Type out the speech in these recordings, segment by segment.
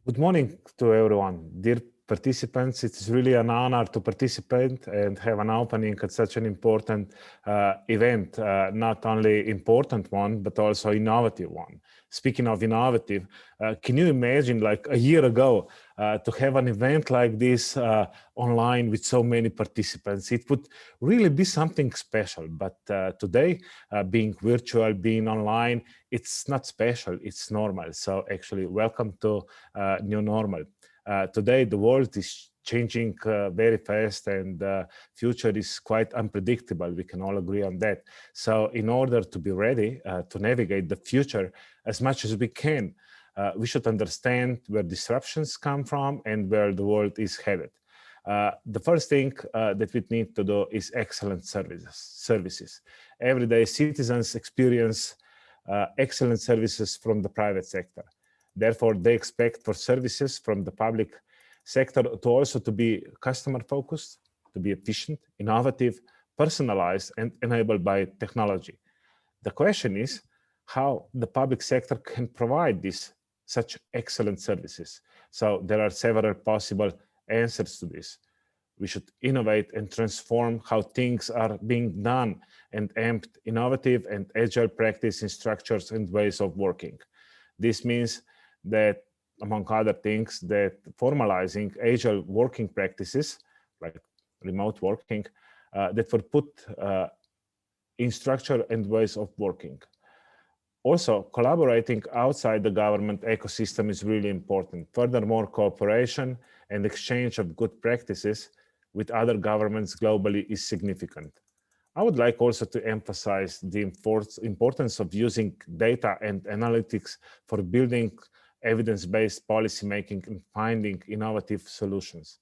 Good morning to everyone. Dear participants, it's really an honor to participate and have an opening at such an important event, not only important one, but also innovative one. Speaking of innovative, can you imagine like a year ago to have an event like this online with so many participants? It would really be something special, but today, being virtual, being online, it's not special, it's normal. So actually, welcome to new normal. Today, the world is changing very fast and the future is quite unpredictable. We can all agree on that. So in order to be ready to navigate the future as much as we can, we should understand where disruptions come from and where the world is headed. The first thing that we need to do is excellent services. Everyday citizens experience excellent services from the private sector. Therefore, they expect for services from the public sector to also to be customer focused, to be efficient, innovative, personalized, and enabled by technology. The question is how the public sector can provide such excellent services. So there are several possible answers to this. We should innovate and transform how things are being done and amped innovative and agile practice in structures and ways of working. This means that, among other things, that formalizing agile working practices, like remote working, that were put in structure and ways of working. Also, collaborating outside the government ecosystem is really important. Furthermore, cooperation and exchange of good practices with other governments globally is significant. I would like also to emphasize the importance of using data and analytics for building evidence-based policymaking and finding innovative solutions.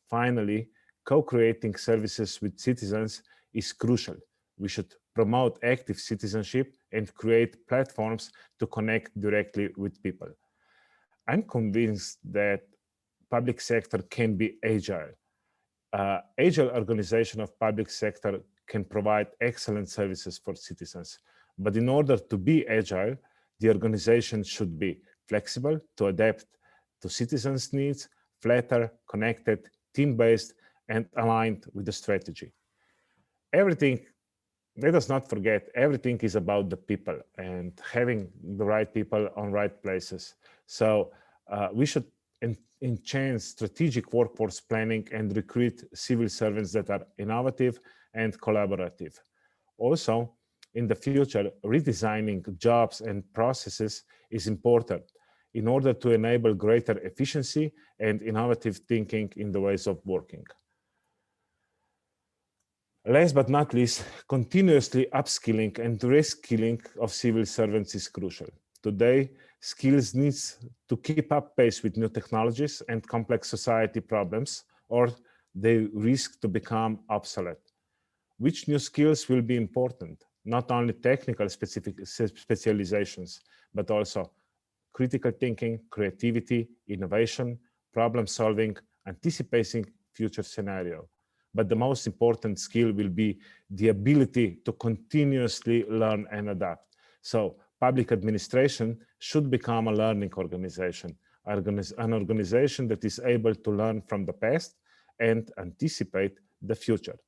Finally, co-creating services with citizens is crucial. We should promote active citizenship and create platforms to connect directly with people. I'm convinced that public sector can be agile. Agile organization of public sector can provide excellent services for citizens. But in order to be agile, the organization should be flexible to adapt to citizens' needs, flatter, connected, team-based, and aligned with the strategy. Everything, let us not forget, everything is about the people and having the right people on right places. So we should enhance strategic workforce planning and recruit civil servants that are innovative and collaborative. Also, in the future, redesigning jobs and processes is important in order to enable greater efficiency and innovative thinking in the ways of working. Last but not least, continuously upskilling and reskilling of civil servants is crucial. Today, skills needs to keep up pace with new technologies and complex society problems, or they risk to become obsolete. Which new skills will be important? Not only technical specializations, but also critical thinking, creativity, innovation, problem solving, anticipating future scenario. But the most important skill will be the ability to continuously learn and adapt. So public administration should become a learning organization, an organization that is able to learn from the past and anticipate the future.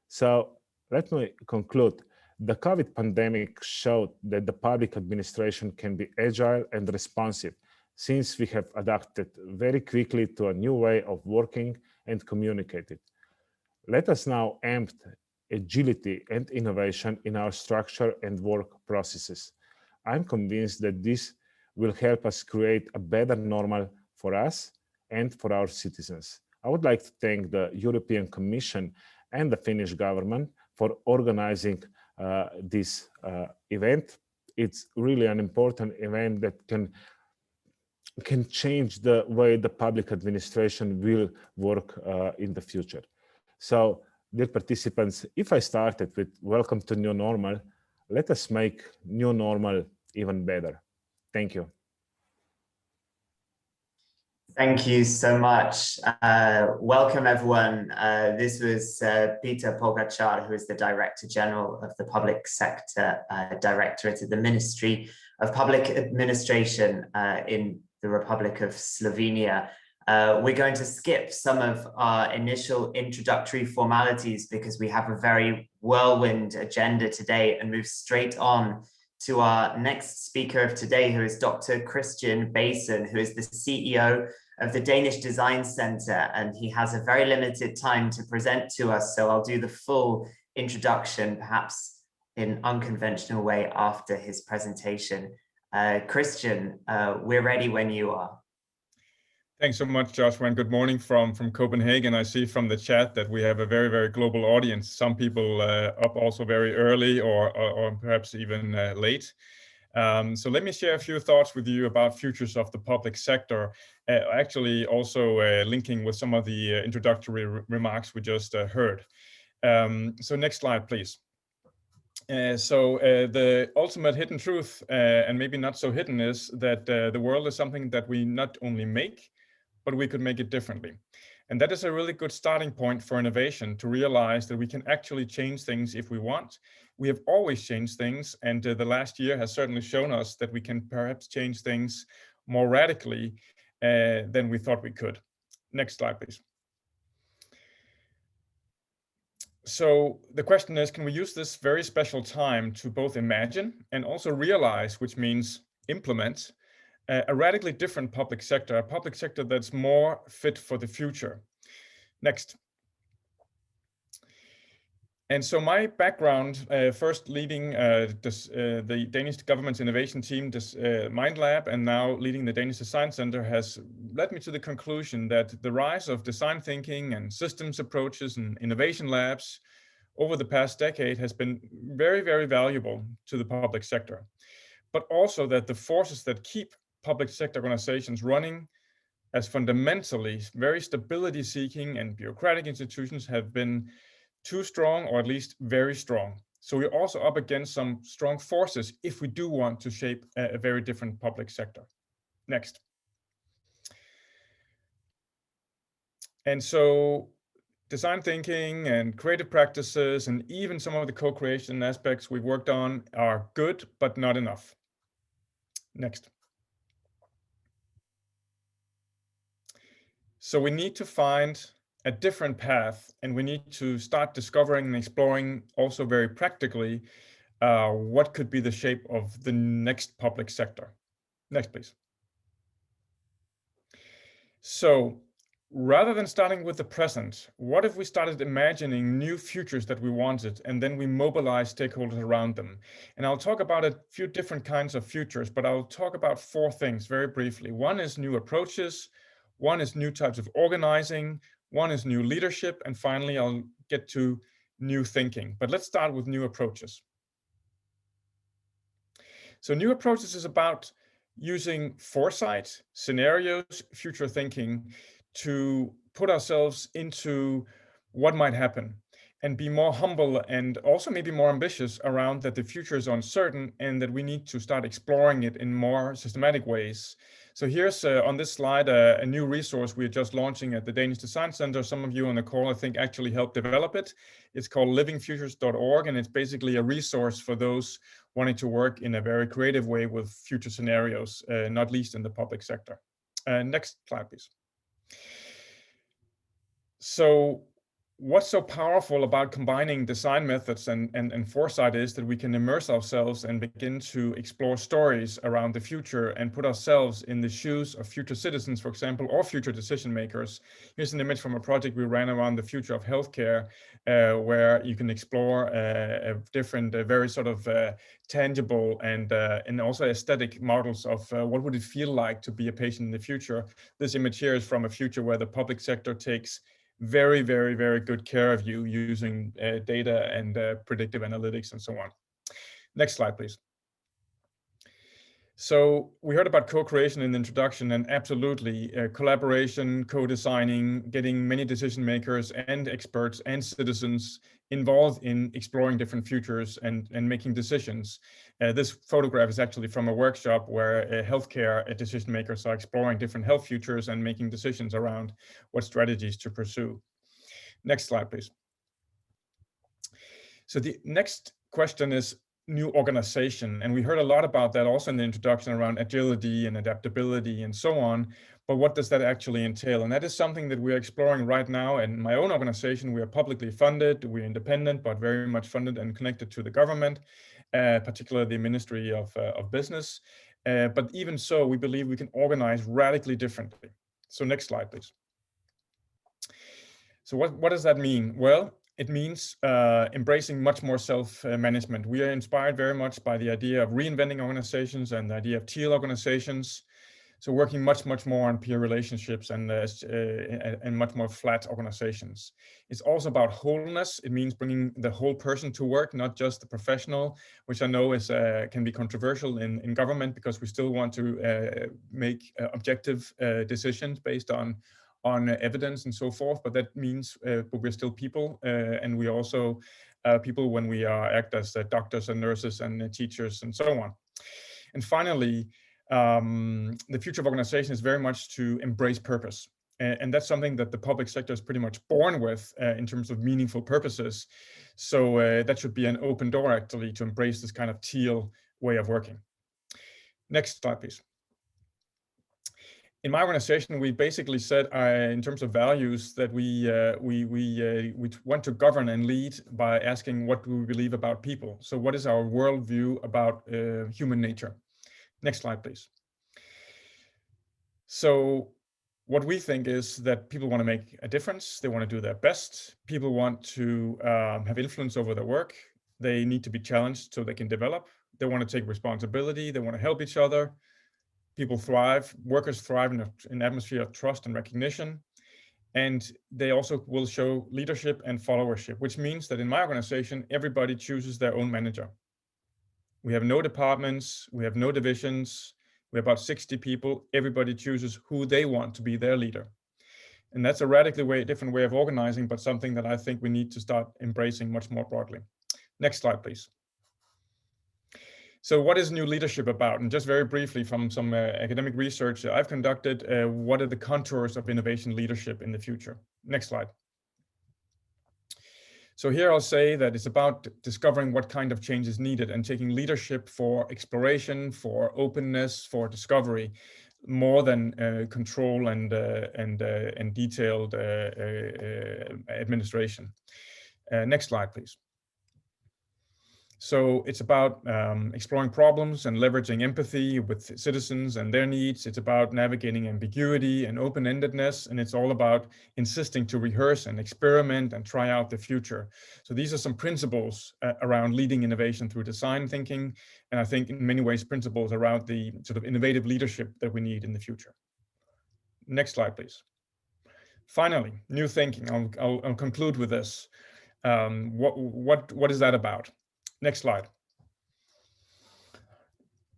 So let me conclude. The COVID pandemic showed that the public administration can be agile and responsive, since we have adapted very quickly to a new way of working and communicating. Let us now amp agility and innovation in our structure and work processes. I'm convinced that this will help us create a better normal for us and for our citizens. I would like to thank the European Commission and the Finnish government for organizing this event. It's really an important event that can change the way the public administration will work in the future. So, dear participants, if I started with welcome to new normal, let us make new normal even better. Thank you. Thank you so much. Welcome, everyone. This was Peter Pogacar, who is the Director General of the Public Sector Directorate at the Ministry of Public Administration in the Republic of Slovenia. We're going to skip some of our initial introductory formalities because we have a very whirlwind agenda today and move straight on to our next speaker of today, who is Dr. Christian Bason, who is the CEO of the Danish Design Center, and he has a very limited time to present to us, so I'll do the full introduction, perhaps in an unconventional way, after his presentation. Christian, we're ready when you are. Thanks so much, Joshua, and good morning from Copenhagen. I see from the chat that we have a very, very global audience. Some people up also very early or perhaps even late. So let me share a few thoughts with you about futures of the public sector, actually also linking with some of the introductory remarks we just heard. So next slide, please. The ultimate hidden truth, and maybe not so hidden, is that the world is something that we not only make, but we could make it differently. And that is a really good starting point for innovation, to realize that we can actually change things if we want. We have always changed things, and the last year has certainly shown us that we can perhaps change things more radically than we thought we could. Next slide, please. So the question is, can we use this very special time to both imagine and also realize, which means implement, a radically different public sector, a public sector that's more fit for the future. Next. And so my background, first leading the Danish government's innovation team, this Mind Lab, and now leading the Danish Design Center, has led me to the conclusion that the rise of design thinking and systems approaches and innovation labs over the past decade has been very, very valuable to the public sector, but also that the forces that keep public sector organizations running as fundamentally very stability seeking and bureaucratic institutions have been too strong, or at least very strong. So we're also up against some strong forces if we do want to shape a very different public sector. Next. And so design thinking and creative practices and even some of the co-creation aspects we've worked on are good, but not enough. Next. So we need to find a different path, and we need to start discovering and exploring also very practically what could be the shape of the next public sector. Next, please. So rather than starting with the present, what if we started imagining new futures that we wanted, and then we mobilize stakeholders around them? And I'll talk about a few different kinds of futures, but I'll talk about four things very briefly. One is new approaches, one is new types of organizing, one is new leadership, and finally I'll get to new thinking. But let's start with new approaches. So new approaches is about using foresight, scenarios, future thinking to put ourselves into what might happen and be more humble and also maybe more ambitious around that the future is uncertain and that we need to start exploring it in more systematic ways. So here's on this slide a new resource we're just launching at the Danish Design Center. Some of you on the call, I think, actually helped develop it. It's called livingfutures.org, and it's basically a resource for those wanting to work in a very creative way with future scenarios, not least in the public sector. Next slide, please. So what's so powerful about combining design methods and foresight is that we can immerse ourselves and begin to explore stories around the future and put ourselves in the shoes of future citizens, for example, or future decision makers. Here's an image from a project we ran around the future of healthcare, where you can explore different, very sort of tangible and also aesthetic models of what would it feel like to be a patient in the future. This image here is from a future where the public sector takes very, very, very good care of you using data and predictive analytics and so on. Next slide, please. So we heard about co-creation in the introduction, and absolutely collaboration, co-designing, getting many decision makers and experts and citizens involved in exploring different futures and making decisions. This photograph is actually from a workshop where healthcare decision makers are exploring different health futures and making decisions around what strategies to pursue. Next slide, please. So the next question is new organization. And we heard a lot about that also in the introduction around agility and adaptability and so on. But what does that actually entail? And that is something that we're exploring right now. And in my own organization, we are publicly funded, we're independent, but very much funded and connected to the government, particularly the Ministry of Business. But even so, we believe we can organize radically differently. So next slide, please. So what does that mean? Well, it means embracing much more self-management. We are inspired very much by the idea of reinventing organizations and the idea of teal organizations. So working much more on peer relationships and much more flat organizations. It's also about wholeness. It means bringing the whole person to work, not just the professional, which I know is can be controversial in government, because we still want to make objective decisions based on evidence and so forth. But that means but we're still people, and we also people when we act as doctors and nurses and teachers and so on. And finally, the future of organization is very much to embrace purpose. And that's something that the public sector is pretty much born with in terms of meaningful purposes. So that should be an open door actually to embrace this kind of teal way of working. Next slide, please. In my organization, we basically said in terms of values that we want to govern and lead by asking what do we believe about people. So what is our worldview about human nature? Next slide, please. So what we think is that people want to make a difference. They want to do their best. People want to have influence over their work. They need to be challenged so they can develop. They want to take responsibility. They want to help each other. People thrive, workers thrive in an atmosphere of trust and recognition. And they also will show leadership and followership, which means that in my organization, everybody chooses their own manager. We have no departments, we have no divisions, we have about 60 people. Everybody chooses who they want to be their leader. And that's a radically different way of organizing, but something that I think we need to start embracing much more broadly. Next slide, please. So what is new leadership about? And just very briefly from some academic research I've conducted, what are the contours of innovation leadership in the future? Next slide. So here I'll say that it's about discovering what kind of change is needed and taking leadership for exploration, for openness, for discovery, more than control and detailed administration. Next slide, please. So it's about exploring problems and leveraging empathy with citizens and their needs. It's about navigating ambiguity and open-endedness, and it's all about insisting to rehearse and experiment and try out the future. So these are some principles around leading innovation through design thinking, and I think in many ways principles around the sort of innovative leadership that we need in the future. Next slide, please. Finally, new thinking. I'll conclude with this. What is that about? Next slide.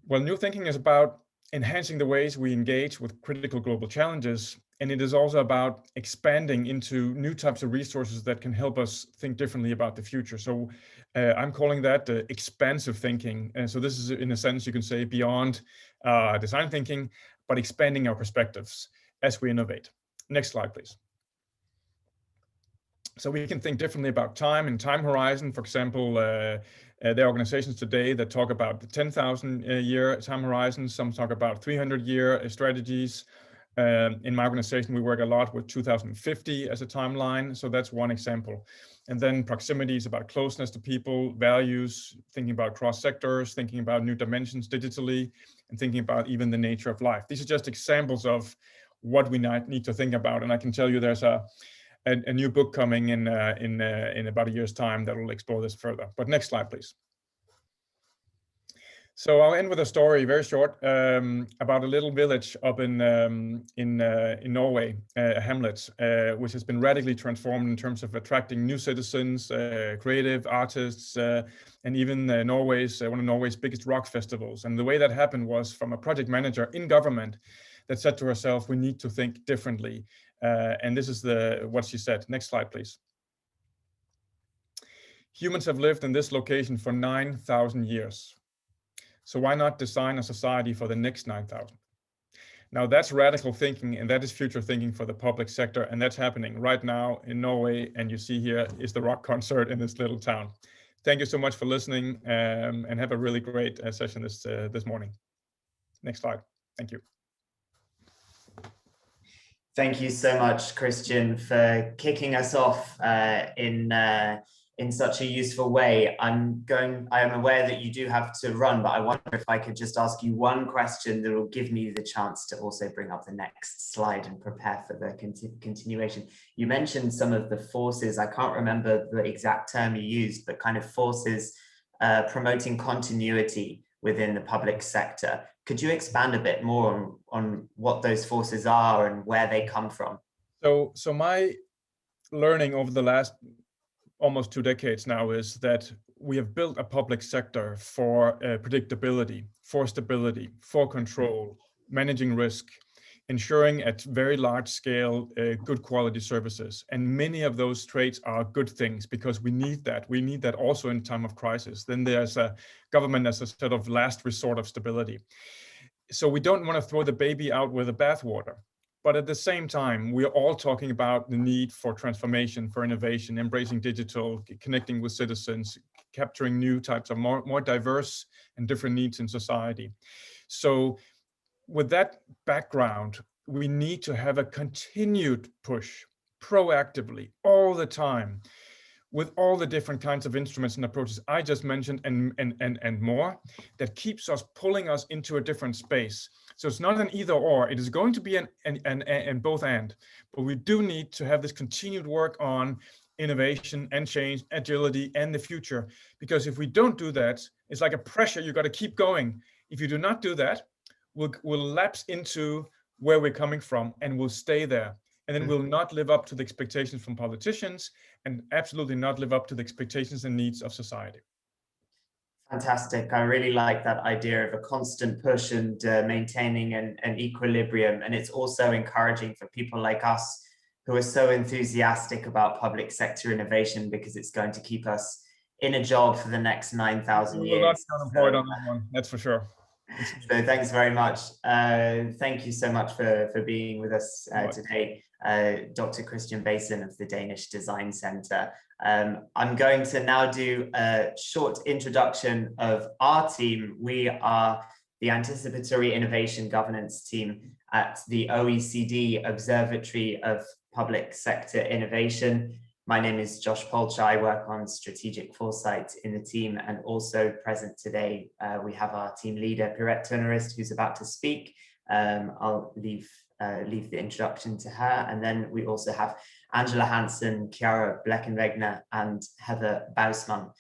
Well, new thinking is about enhancing the ways we engage with critical global challenges, and it is also about expanding into new types of resources that can help us think differently about the future. So I'm calling that expansive thinking. And so this is, in a sense, you can say beyond design thinking, but expanding our perspectives as we innovate. Next slide, please. So we can think differently about time and time horizon. For example, there are organizations today that talk about the 10,000-year time horizon. Some talk about 300-year strategies. In my organization, we work a lot with 2050 as a timeline. So that's one example. And then proximity is about closeness to people, values, thinking about cross sectors, thinking about new dimensions digitally, and thinking about even the nature of life. These are just examples of what we need to think about. And I can tell you there's a new book coming in about a year's time that will explore this further. But next slide, please. So I'll end with a story, very short, about a little village up in Norway, a hamlet, which has been radically transformed in terms of attracting new citizens, creative artists, and even one of Norway's biggest rock festivals. And the way that happened was from a project manager in government that said to herself, we need to think differently. And this is what she said. Next slide, please. Humans have lived in this location for 9,000 years. So why not design a society for the next 9,000? Now that's radical thinking, and that is future thinking for the public sector. And that's happening right now in Norway. And you see here is the rock concert in this little town. Thank you so much for listening, and have a really great session this morning. Next slide. Thank you. Thank you so much, Christian, for kicking us off in such a useful way. I am aware that you do have to run, but I wonder if I could just ask you one question that will give me the chance to also bring up the next slide and prepare for the continuation. You mentioned some of the forces. I can't remember the exact term you used, but kind of forces promoting continuity within the public sector. Could you expand a bit more on what those forces are and where they come from? So my learning over the last almost 2 decades now is that we have built a public sector for predictability, for stability, for control, managing risk, ensuring at very large scale good quality services. And many of those traits are good things because we need that. We need that also in time of crisis. Then there's a government as a sort of last resort of stability. So we don't want to throw the baby out with the bathwater. But at the same time, we're all talking about the need for transformation, for innovation, embracing digital, connecting with citizens, capturing new types of more diverse and different needs in society. So with that background, we need to have a continued push proactively all the time with all the different kinds of instruments and approaches I just mentioned and more that keeps us pulling us into a different space. So it's not an either or, it is going to be an both and, but we do need to have this continued work on innovation and change, agility and the future, because if we don't do that, it's like a pressure, you got to keep going. If you do not do that, we'll lapse into where we're coming from and we'll stay there. And then we'll not live up to the expectations from politicians and absolutely not live up to the expectations and needs of society. Fantastic. I really like that idea of a constant push and maintaining an equilibrium. And it's also encouraging for people like us who are so enthusiastic about public sector innovation, because it's going to keep us in a job for the next 9,000 years. We're not unemployed on that one, that's for sure. So thanks very much. Thank you so much for being with us today, Dr. Christian Basin of the Danish Design Center. I'm going to now do a short introduction of our team. We are the Anticipatory Innovation Governance team at the OECD Observatory of Public Sector Innovation. My name is Josh Polcha. I work on strategic foresight in the team, and also present today, we have our team leader, Pirette Tunerist, who's about to speak. I'll leave the introduction to her. And then we also have Angela Hansen, Chiara Bleckenwegner, and Heather Bausman.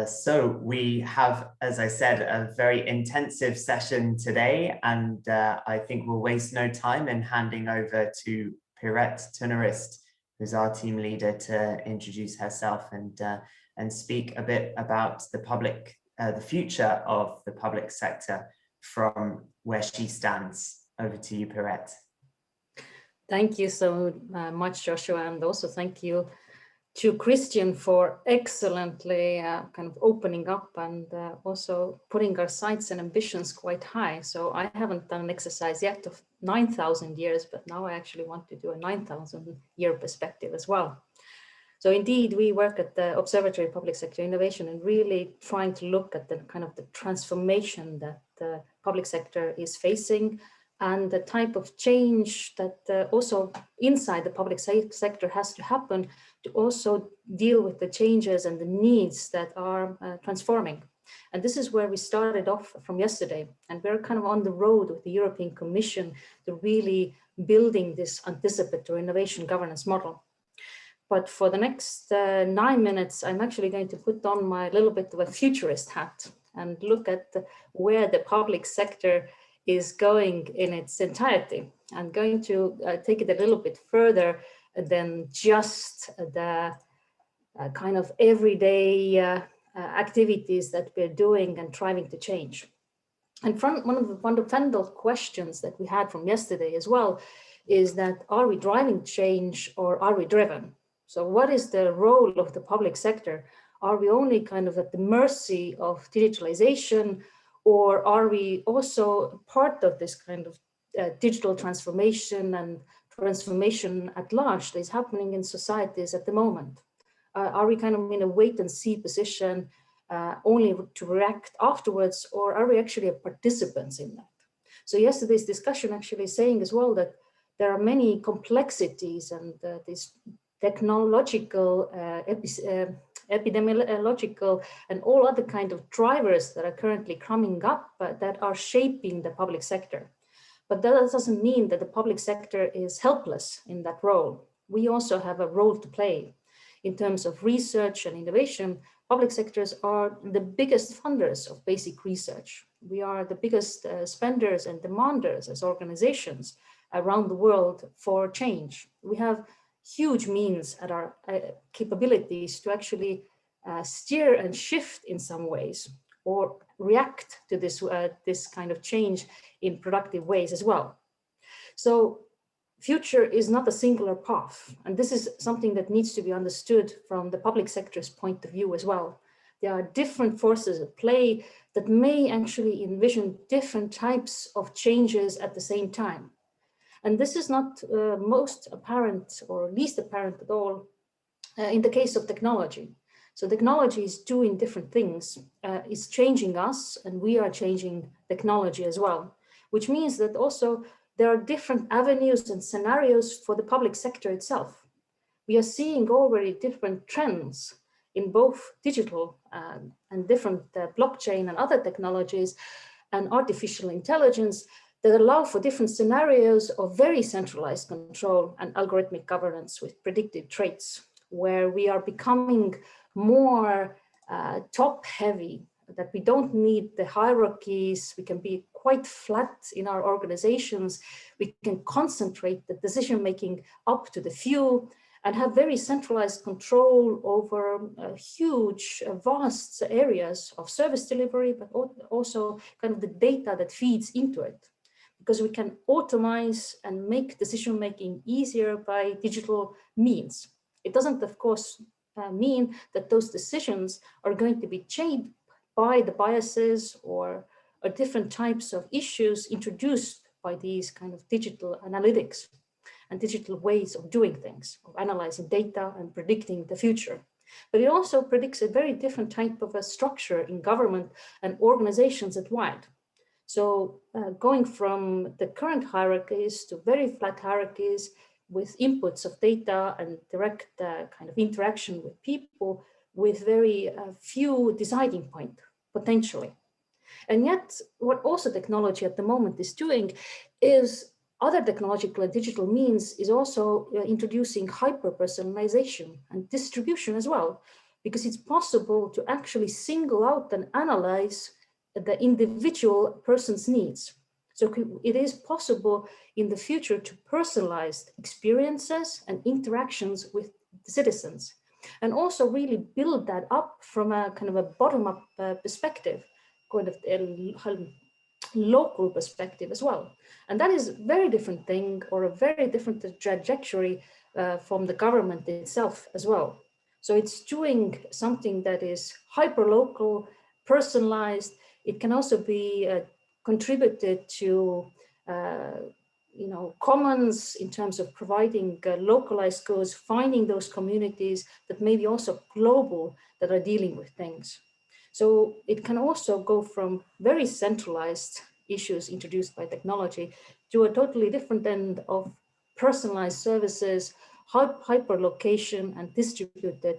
So we have, as I said, a very intensive session today, and I think we'll waste no time in handing over to Pirette Tunerist, who's our team leader, to introduce herself and speak a bit about the future of the public sector from where she stands. Over to you, Pirette. Thank you so much, Joshua, and also thank you to Christian for excellently kind of opening up and also putting our sights and ambitions quite high. So I haven't done an exercise yet of 9,000 years, but now I actually want to do a 9,000 year perspective as well. So indeed, we work at the Observatory of Public Sector Innovation and really trying to look at the kind of the transformation that the public sector is facing and the type of change that also inside the public sector has to happen to also deal with the changes and the needs that are transforming. And this is where we started off from yesterday. And we're kind of on the road with the European Commission to really building this anticipatory innovation governance model. But for the next 9 minutes, I'm actually going to put on my little bit of a futurist hat and look at where the public sector is going in its entirety. I'm going to take it a little bit further than just the kind of everyday activities that we're doing and trying to change. And one of the fundamental questions that we had from yesterday as well is that, are we driving change or are we driven? So what is the role of the public sector? Are we only kind of at the mercy of digitalization, or are we also part of this kind of digital transformation and transformation at large that is happening in societies at the moment? Are we kind of in a wait and see position, only to react afterwards, or are we actually participants in that? So yesterday's discussion actually saying as well that there are many complexities and these technological, epidemiological, and all other kind of drivers that are currently coming up that are shaping the public sector. But that doesn't mean that the public sector is helpless in that role. We also have a role to play. In terms of research and innovation, public sectors are the biggest funders of basic research. We are the biggest spenders and demanders as organizations around the world for change. We have huge means at our capabilities to actually steer and shift in some ways, or react to this kind of change in productive ways as well. So future is not a singular path. And this is something that needs to be understood from the public sector's point of view as well. There are different forces at play that may actually envision different types of changes at the same time. And this is not most apparent or least apparent at all in the case of technology. So technology is doing different things, it's changing us, and we are changing technology as well, which means that also there are different avenues and scenarios for the public sector itself. We are seeing already different trends in both digital and different blockchain and other technologies and artificial intelligence that allow for different scenarios of very centralized control and algorithmic governance with predictive traits, where we are becoming more top heavy, that we don't need the hierarchies. We can be quite flat in our organizations. We can concentrate the decision making up to the few and have very centralized control over huge, vast areas of service delivery, but also kind of the data that feeds into it. Because we can automate and make decision making easier by digital means. It doesn't, of course, mean that those decisions are going to be shaped by the biases or different types of issues introduced by these kind of digital analytics and digital ways of doing things, of analyzing data and predicting the future. But it also predicts a very different type of a structure in government and organizations at wide. So going from the current hierarchies to very flat hierarchies with inputs of data and direct kind of interaction with people with very few deciding points, potentially. And yet, what also technology at the moment is doing is other technological and digital means is also introducing hyper-personalization and distribution as well, because it's possible to actually single out and analyze the individual person's needs. So it is possible in the future to personalize experiences and interactions with the citizens, and also really build that up from a kind of a bottom-up perspective, kind of a local perspective as well. And that is a very different thing, or a very different trajectory from the government itself as well. So it's doing something that is hyper-local, personalized. It can also be contributed to commons in terms of providing localized goals, finding those communities that may be also global that are dealing with things. So it can also go from very centralized issues introduced by technology to a totally different end of personalized services, hyper-location and distributed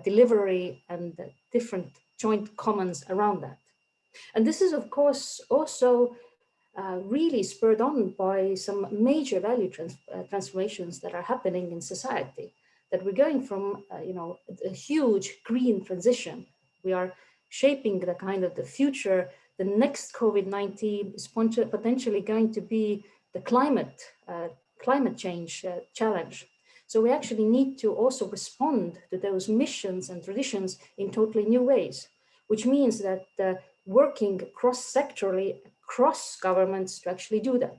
delivery and different joint commons around that. And this is, of course, also really spurred on by some major value transformations that are happening in society, that we're going from, a huge green transition. We are shaping the kind of the future. The next COVID-19 is potentially going to be the climate change challenge. So we actually need to also respond to those missions and traditions in totally new ways, which means that working cross-sectorally, across governments to actually do that.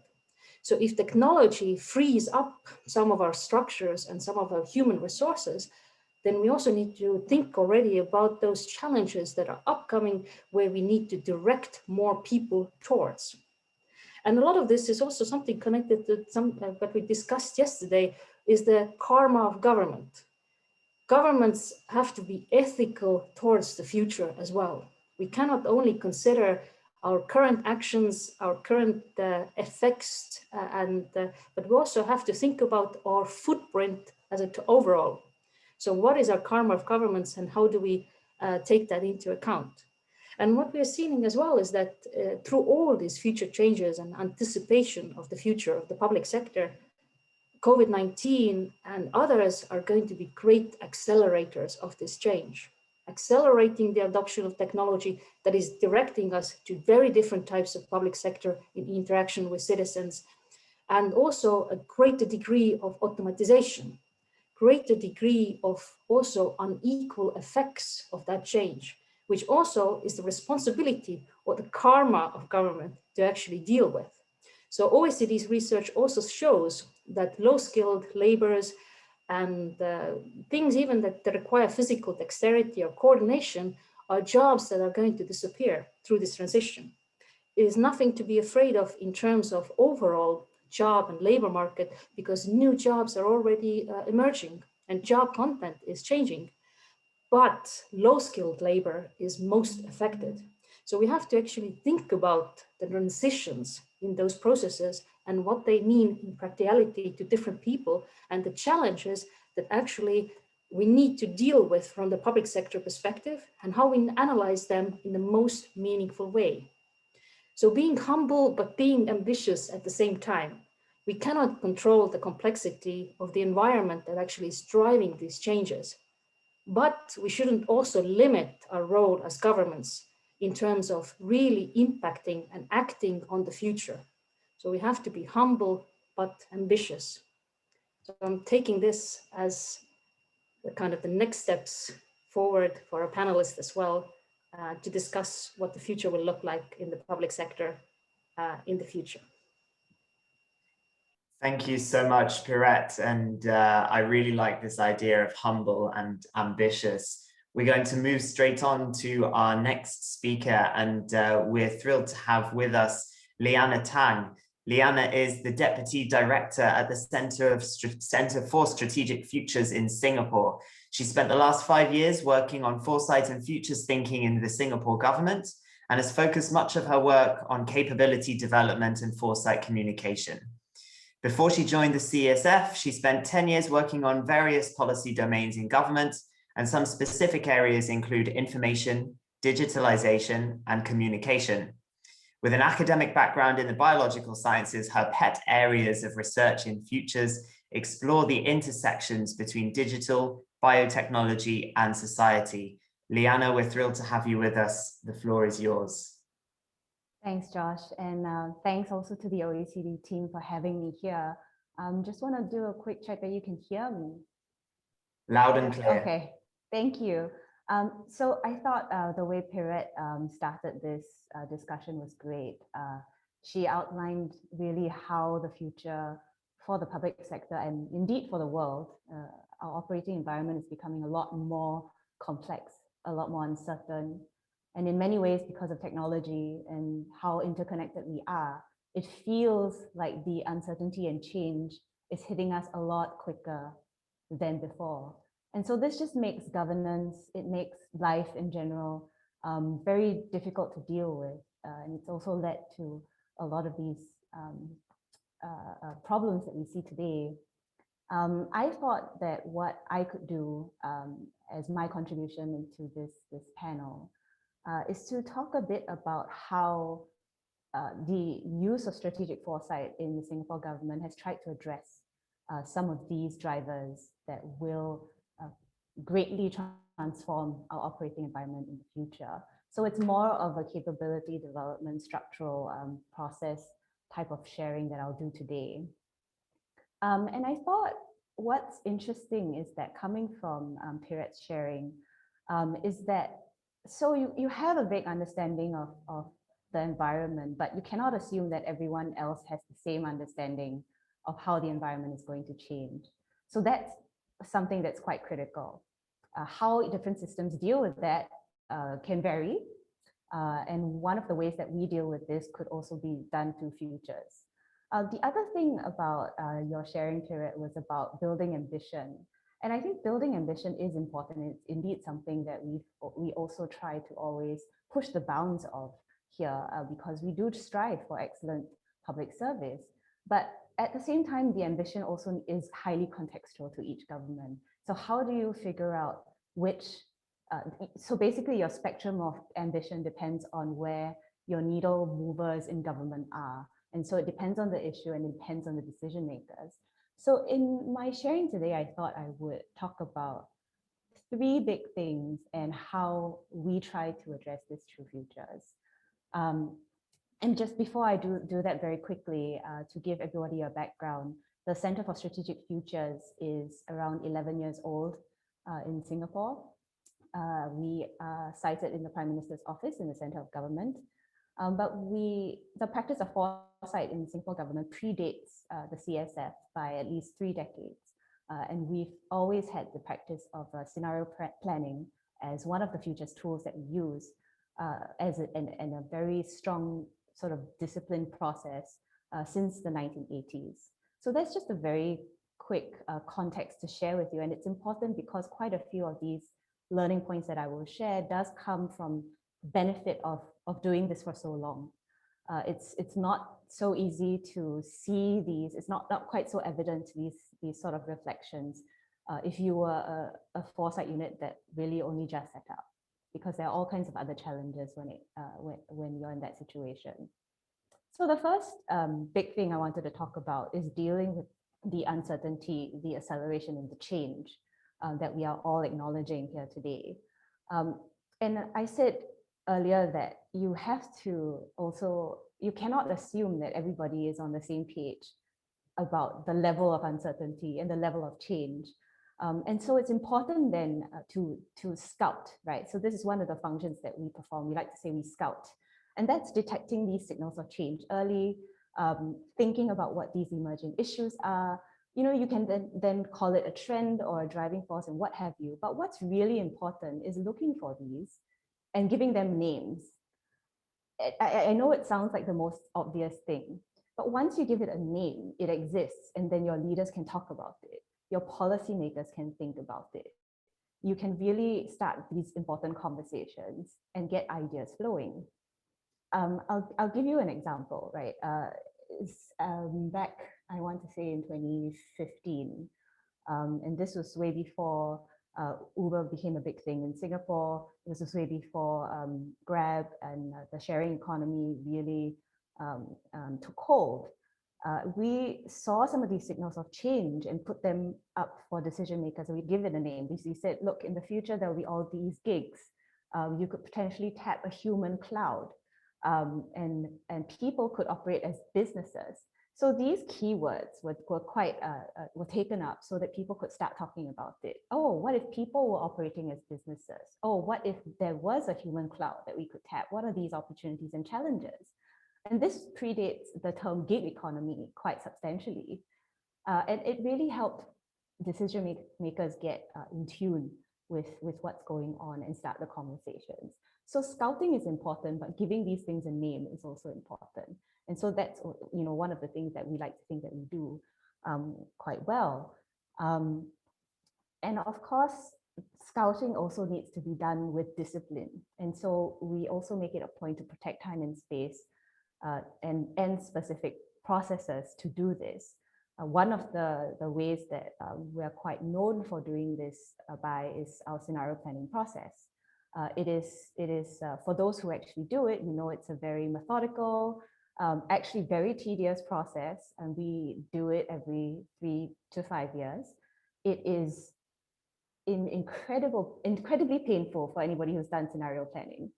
So if technology frees up some of our structures and some of our human resources, then we also need to think already about those challenges that are upcoming, where we need to direct more people towards. And a lot of this is also something connected to what we discussed yesterday, is the karma of government. governments have to be ethical towards the future as well. We cannot only consider our current actions, our current effects, but we also have to think about our footprint as an overall. So what is our karma of governments and how do we take that into account? And what we are seeing as well is that through all these future changes and anticipation of the future of the public sector, COVID-19 and others are going to be great accelerators of this change, accelerating the adoption of technology that is directing us to very different types of public sector in interaction with citizens, and also a greater degree of automatization, greater degree of also unequal effects of that change, which also is the responsibility or the karma of government to actually deal with. So OECD's research also shows that low-skilled laborers and things even that require physical dexterity or coordination are jobs that are going to disappear through this transition. It is nothing to be afraid of in terms of overall job and labor market, because new jobs are already emerging and job content is changing. But low-skilled labor is most affected. So we have to actually think about the transitions in those processes and what they mean in practicality to different people and the challenges that actually we need to deal with from the public sector perspective and how we analyze them in the most meaningful way. So being humble, but being ambitious at the same time. We cannot control the complexity of the environment that actually is driving these changes. But we shouldn't also limit our role as governments in terms of really impacting and acting on the future. So we have to be humble, but ambitious. So I'm taking this as the kind of the next steps forward for our panelists as well, to discuss what the future will look like in the public sector in the future. Thank you so much, Pirette. And I really like this idea of humble and ambitious. We're going to move straight on to our next speaker, and we're thrilled to have with us Liana Tang. Liana is the Deputy Director at the Center for Strategic Futures in Singapore. She spent the last 5 years working on foresight and futures thinking in the Singapore government, and has focused much of her work on capability development and foresight communication. Before she joined the CSF, she spent 10 years working on various policy domains in government, and some specific areas include information, digitalization, and communication. With an academic background in the biological sciences, her pet areas of research in futures explore the intersections between digital, biotechnology, and society. Liana, we're thrilled to have you with us. The floor is yours. Thanks, Josh, and thanks also to the OECD team for having me here. Just want to do a quick check that you can hear me. Loud and clear. Okay, thank you. So I thought the way Pirette started this discussion was great. She outlined really how the future for the public sector and indeed for the world, our operating environment is becoming a lot more complex, a lot more uncertain. And in many ways, because of technology and how interconnected we are, it feels like the uncertainty and change is hitting us a lot quicker than before. And so this just makes governance, it makes life in general very difficult to deal with. And it's also led to a lot of these problems that we see today. I thought that what I could do as my contribution into this panel is to talk a bit about how the use of strategic foresight in the Singapore government has tried to address some of these drivers that will greatly transform our operating environment in the future. So it's more of a capability development, structural process type of sharing that I'll do today. And I thought what's interesting is that coming from Pirette's sharing is that so you have a vague understanding of the environment, but you cannot assume that everyone else has the same understanding of how the environment is going to change. So that's something that's quite critical. How different systems deal with that can vary. And one of the ways that we deal with this could also be done through futures. The other thing about your sharing, Pirette, was about building ambition. And I think building ambition is important. It's indeed something that we also try to always push the bounds of here, because we do strive for excellent public service. But at the same time, the ambition also is highly contextual to each government. So how do you figure out which, so basically your spectrum of ambition depends on where your needle movers in government are. And so it depends on the issue and it depends on the decision makers. So in my sharing today, I thought I would talk about 3 big things and how we try to address these true futures. And just before I do that very quickly, to give everybody a background, the Center for Strategic Futures is around 11 years old in Singapore. We are cited in the Prime Minister's office in the Center of Government. But the practice of foresight in the Singapore government predates the CSF by at least 3 decades. And we've always had the practice of scenario planning as one of the futures tools that we use and a very strong sort of disciplined process since the 1980s. So that's just a very quick context to share with you. And it's important because quite a few of these learning points that I will share does come from benefit of doing this for so long. It's not so easy to see these, it's not quite so evident, these sort of reflections, if you were a foresight unit that really only just set up, because there are all kinds of other challenges when you're in that situation. So the first big thing I wanted to talk about is dealing with the uncertainty, the acceleration and the change that we are all acknowledging here today. And I said earlier that you have to also, you cannot assume that everybody is on the same page about the level of uncertainty and the level of change. And so it's important then to scout, right? So this is one of the functions that we perform. We like to say we scout. And that's detecting these signals of change early, thinking about what these emerging issues are. You know, you can then call it a trend or a driving force and what have you. But what's really important is looking for these and giving them names. I know it sounds like the most obvious thing, but once you give it a name, it exists, and then your leaders can talk about it. Your policymakers can think about it. You can really start these important conversations and get ideas flowing. I'll give you an example, right? Back, I want to say in 2015, and this was way before Uber became a big thing in Singapore. This was way before Grab and the sharing economy really took hold. We saw some of these signals of change and put them up for decision makers, and we give it a name. We said, look, in the future, there'll be all these gigs. You could potentially tap a human cloud, and people could operate as businesses. So these keywords were quite were taken up so that people could start talking about it. Oh, what if people were operating as businesses? Oh, what if there was a human cloud that we could tap? What are these opportunities and challenges? And this predates the term gig economy quite substantially. And it really helped decision makers get in tune with what's going on and start the conversations. So scouting is important, but giving these things a name is also important. And so that's, you know, one of the things that we like to think that we do quite well. And of course, scouting also needs to be done with discipline. And so we also make it a point to protect time and space and specific processes to do this. One of the ways that we're quite known for doing this by is our scenario planning process. It is for those who actually do it, you know, it's a very methodical, actually very tedious process, and we do it every 3 to 5 years. It is incredibly painful for anybody who's done scenario planning.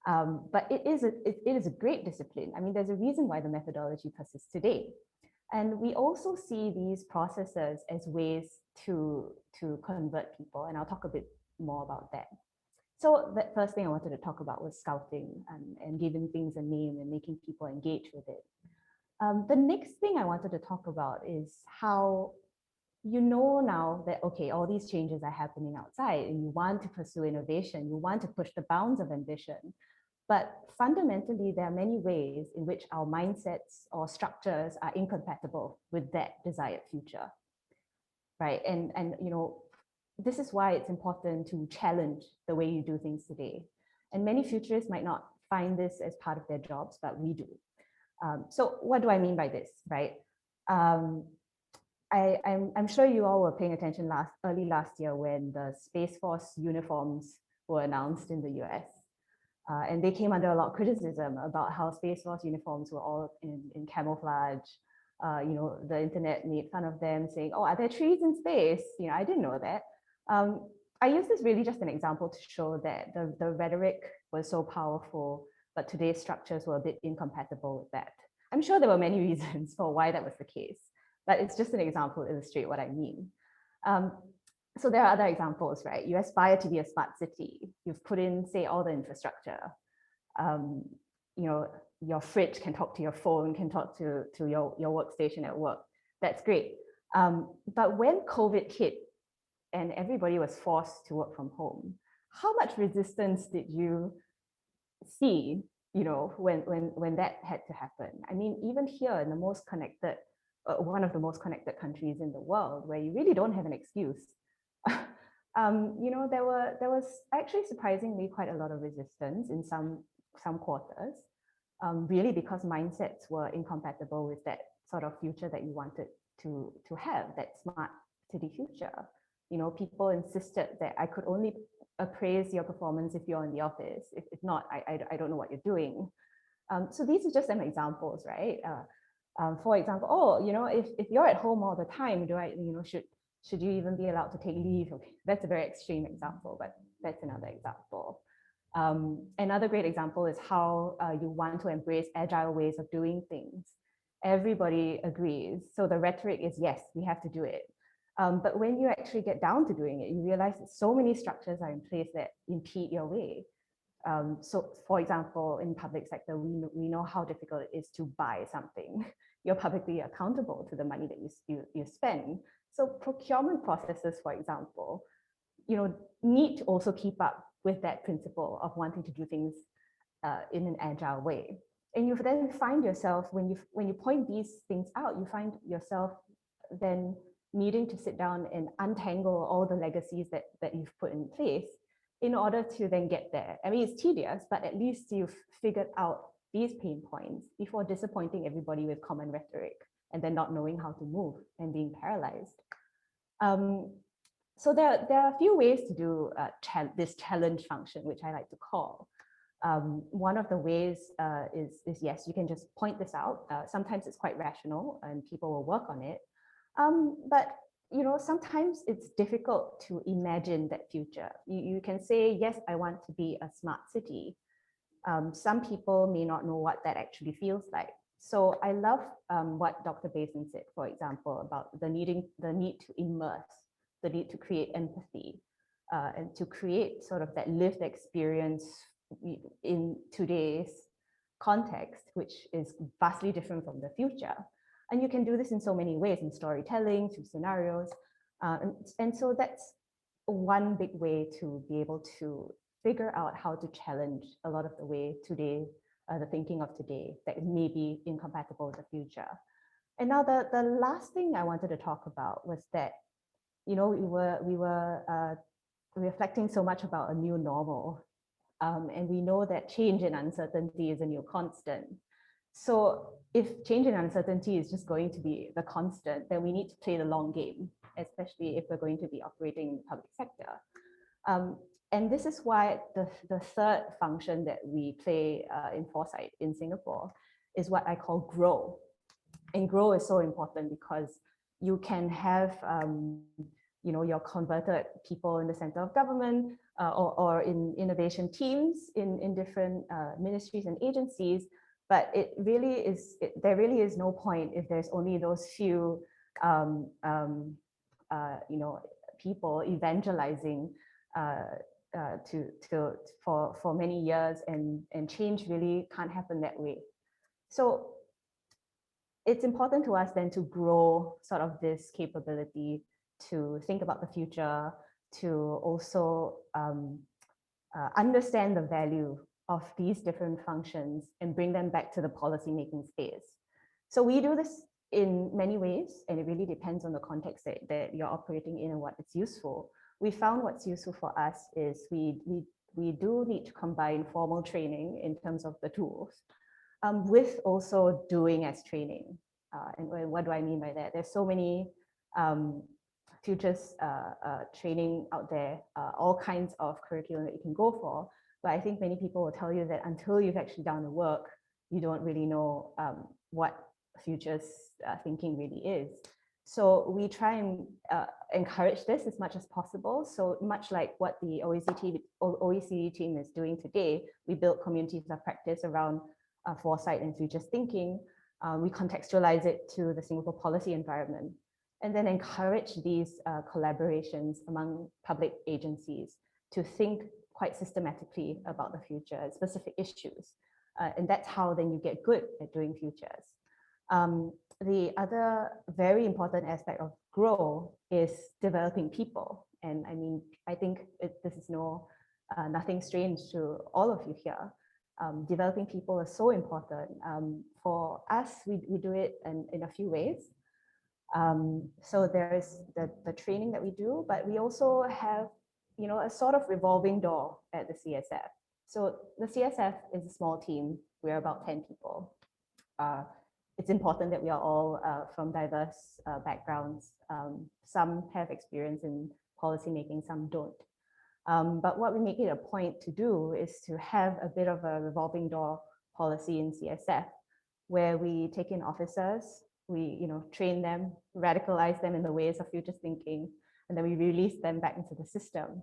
But it is a great discipline. I mean, there's a reason why the methodology persists today. And we also see these processes as ways to convert people, and I'll talk a bit more about that. So the first thing I wanted to talk about was scouting and giving things a name and making people engage with it. The next thing I wanted to talk about is how you know now that, okay, all these changes are happening outside and you want to pursue innovation, you want to push the bounds of ambition. But fundamentally, there are many ways in which our mindsets or structures are incompatible with that desired future, right? And you know, this is why it's important to challenge the way you do things today. And many futurists might not find this as part of their jobs, but we do. So what do I mean by this, right? I'm sure you all were paying attention early last year when the Space Force uniforms were announced in the US. And they came under a lot of criticism about how Space Force uniforms were all in camouflage. The internet made fun of them saying, oh, are there trees in space? I didn't know that. I use this really just an example to show that the rhetoric was so powerful, but today's structures were a bit incompatible with that. I'm sure there were many reasons for why that was the case, but it's just an example to illustrate what I mean. So there are other examples, right? You aspire to be a smart city. You've put in, say, all the infrastructure. Your fridge can talk to your phone, can talk to your workstation at work. That's great. But when COVID hit and everybody was forced to work from home, how much resistance did you see, when that had to happen? I mean, even here in the most connected, one of the most connected countries in the world, where you really don't have an excuse, there was actually surprisingly quite a lot of resistance in some quarters, really because mindsets were incompatible with that sort of future that you wanted to have, that smart city future. People insisted that I could only appraise your performance if you're in the office. If not, I don't know what you're doing. So these are just some examples, right? For example, if you're at home all the time, should you even be allowed to take leave? Okay, that's a very extreme example, but that's another example. Another great example is how you want to embrace agile ways of doing things. Everybody agrees. So the rhetoric is, yes, we have to do it. But when you actually get down to doing it, you realize that so many structures are in place that impede your way. So for example, in public sector, we know how difficult it is to buy something. You're publicly accountable to the money that you spend. So procurement processes, for example, need to also keep up with that principle of wanting to do things in an agile way. And you then find yourself, when you point these things out, you find yourself then needing to sit down and untangle all the legacies that you've put in place in order to then get there. I mean, it's tedious, but at least you've figured out these pain points before disappointing everybody with common rhetoric and then not knowing how to move and being paralyzed. So there are a few ways to do this challenge function, which I like to call. One of the ways is yes, you can just point this out. Sometimes it's quite rational and people will work on it. But sometimes it's difficult to imagine that future. You can say, yes, I want to be a smart city. Some people may not know what that actually feels like. So I love what Dr. Basin said, for example, about the need to immerse, the need to create empathy, and to create sort of that lived experience in today's context, which is vastly different from the future. And you can do this in so many ways, in storytelling, through scenarios. And so that's one big way to be able to figure out how to challenge a lot of the way today, the thinking of today that may be incompatible with the future. And now the last thing I wanted to talk about was that, we were reflecting so much about a new normal. And we know that change and uncertainty is a new constant. So if change and uncertainty is just going to be the constant, then we need to play the long game, especially if we're going to be operating in the public sector. And this is why the third function that we play in foresight in Singapore is what I call grow. And grow is so important because you can have your converted people in the center of government or in innovation teams in different ministries and agencies. But there really is no point if there's only those few people evangelizing for many years, and change really can't happen that way. So it's important to us then to grow sort of this capability to think about the future, to also understand the value of these different functions and bring them back to the policy-making space. So we do this in many ways, and it really depends on the context that you're operating in and what it's useful. we found what's useful for us is we do need to combine formal training in terms of the tools with also doing as training. And what do I mean by that? There's so many futures training out there, all kinds of curriculum that you can go for. But I think many people will tell you that until you've actually done the work, you don't really know what futures thinking really is. So we try and encourage this as much as possible. So much like what the OECD team is doing today, we build communities of practice around foresight and futures thinking. We contextualize it to the Singapore policy environment, and then encourage these collaborations among public agencies to think quite systematically about the future and specific issues. And that's how then you get good at doing futures. The other very important aspect of GROW is developing people. And I mean, I think this is nothing strange to all of you here. Developing people is so important. For us, we do it in a few ways. So there's the training that we do, but we also have, a sort of revolving door at the CSF. So the CSF is a small team. We're about 10 people. It's important that we are all from diverse backgrounds. Some have experience in policymaking, some don't. But what we make it a point to do is to have a bit of a revolving door policy in CSF, where we take in officers, we train them, radicalize them in the ways of futures thinking, and then we release them back into the system.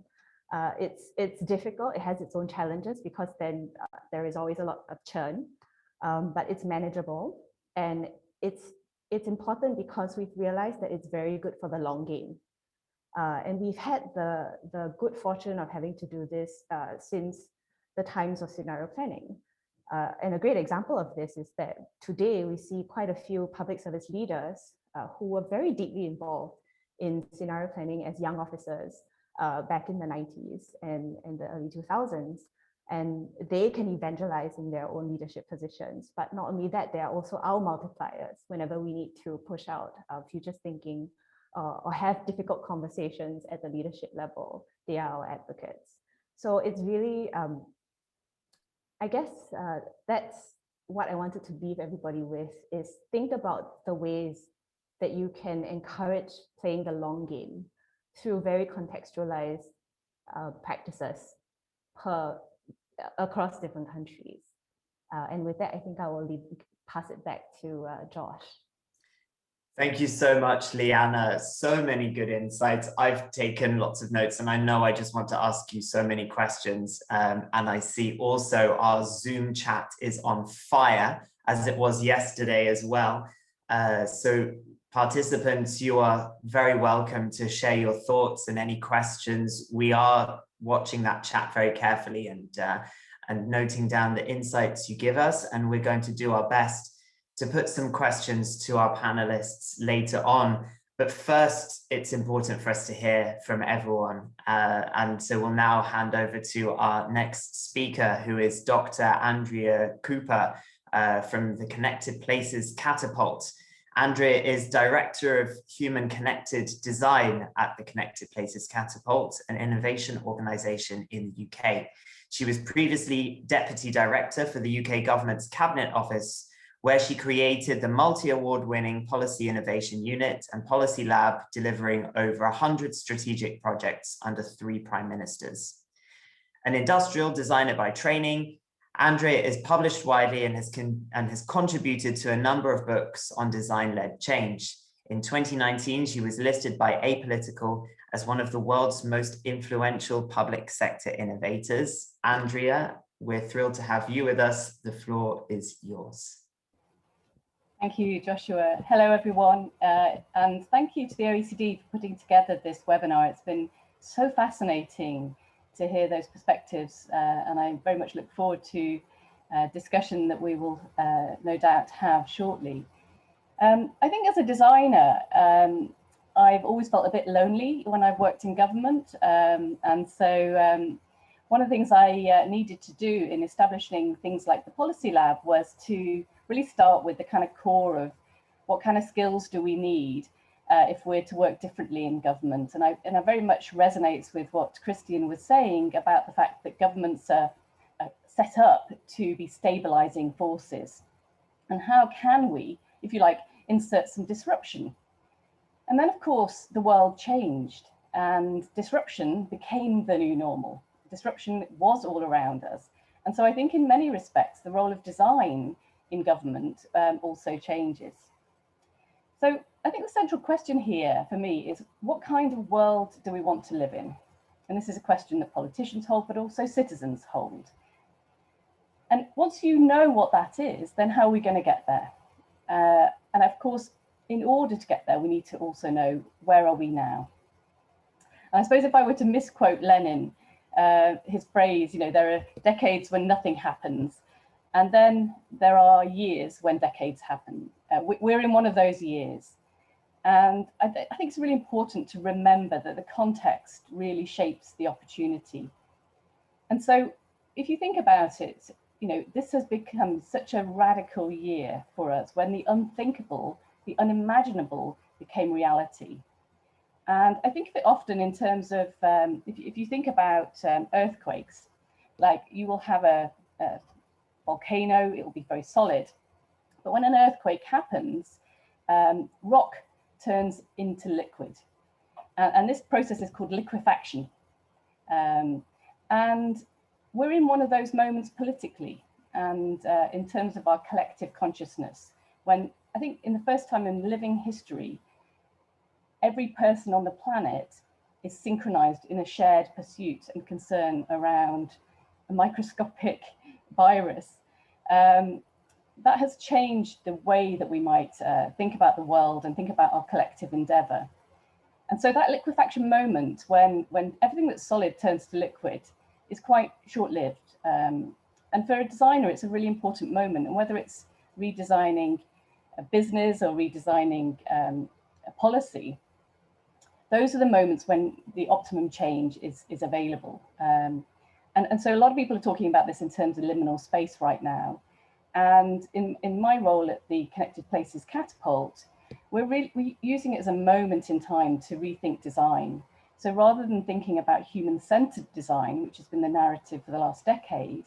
It's difficult, it has its own challenges, because then there is always a lot of churn, but it's manageable. And it's important because we've realized that it's very good for the long game. And we've had the good fortune of having to do this since the times of scenario planning. And a great example of this is that today we see quite a few public service leaders who were very deeply involved in scenario planning as young officers back in the 90s and the early 2000s. And they can evangelize in their own leadership positions. But not only that, they are also our multipliers whenever we need to push out futures thinking or have difficult conversations at the leadership level. They are our advocates. So it's really, I guess that's what I wanted to leave everybody with, is think about the ways that you can encourage playing the long game through very contextualized practices across different countries. And with that, I think I will pass it back to Josh. Thank you so much, Liana. So many good insights. I've taken lots of notes, and I know I just want to ask you so many questions. And I see also our Zoom chat is on fire, as it was yesterday as well. So participants, you are very welcome to share your thoughts and any questions. We are watching that chat very carefully and noting down the insights you give us, and we're going to do our best to put some questions to our panelists later on. But first, it's important for us to hear from everyone. And so we'll now hand over to our next speaker, who is Dr. Andrea Cooper from the Connected Places Catapult. Andrea is Director of Human Connected Design at the Connected Places Catapult, an innovation organisation in the UK. She was previously Deputy Director for the UK Government's Cabinet Office, where she created the multi-award-winning Policy Innovation Unit and Policy Lab, delivering over 100 strategic projects under 3 prime ministers. An industrial designer by training, Andrea is published widely and has contributed to a number of books on design-led change. In 2019, she was listed by Apolitical as one of the world's most influential public sector innovators. Andrea, we're thrilled to have you with us. The floor is yours. Thank you, Joshua. Hello, everyone. And thank you to the OECD for putting together this webinar. It's been so fascinating to hear those perspectives. And I very much look forward to a discussion that we will no doubt have shortly. I think as a designer, I've always felt a bit lonely when I've worked in government. And so one of the things I needed to do in establishing things like the Policy Lab was to really start with the kind of core of what kind of skills do we need if we're to work differently in government. And I very much resonates with what Christian was saying about the fact that governments are set up to be stabilizing forces. And how can we, if you like, insert some disruption? And then, of course, the world changed and disruption became the new normal. Disruption was all around us. And so I think in many respects, the role of design in government also changes. So I think the central question here for me is, what kind of world do we want to live in? And this is a question that politicians hold, but also citizens hold. And once you know what that is, then how are we going to get there? And of course, in order to get there, we need to also know, where are we now? And I suppose if I were to misquote Lenin, his phrase, there are decades when nothing happens, and then there are years when decades happen. We're in one of those years. And I think it's really important to remember that the context really shapes the opportunity. And so if you think about it, this has become such a radical year for us, when the unthinkable, the unimaginable became reality. And I think of it often in terms of, if you think about earthquakes, like you will have a volcano, it will be very solid. But when an earthquake happens, rock turns into liquid. And this process is called liquefaction. And we're in one of those moments politically and in terms of our collective consciousness, when I think in the first time in living history, every person on the planet is synchronized in a shared pursuit and concern around a microscopic virus. That has changed the way that we might think about the world and think about our collective endeavor. And so that liquefaction moment, when everything that's solid turns to liquid, is quite short-lived. And for a designer, it's a really important moment. And whether it's redesigning a business or redesigning a policy, those are the moments when the optimum change is available. And so a lot of people are talking about this in terms of liminal space right now. And in my role at the Connected Places Catapult, we're using it as a moment in time to rethink design. So rather than thinking about human-centered design, which has been the narrative for the last decade,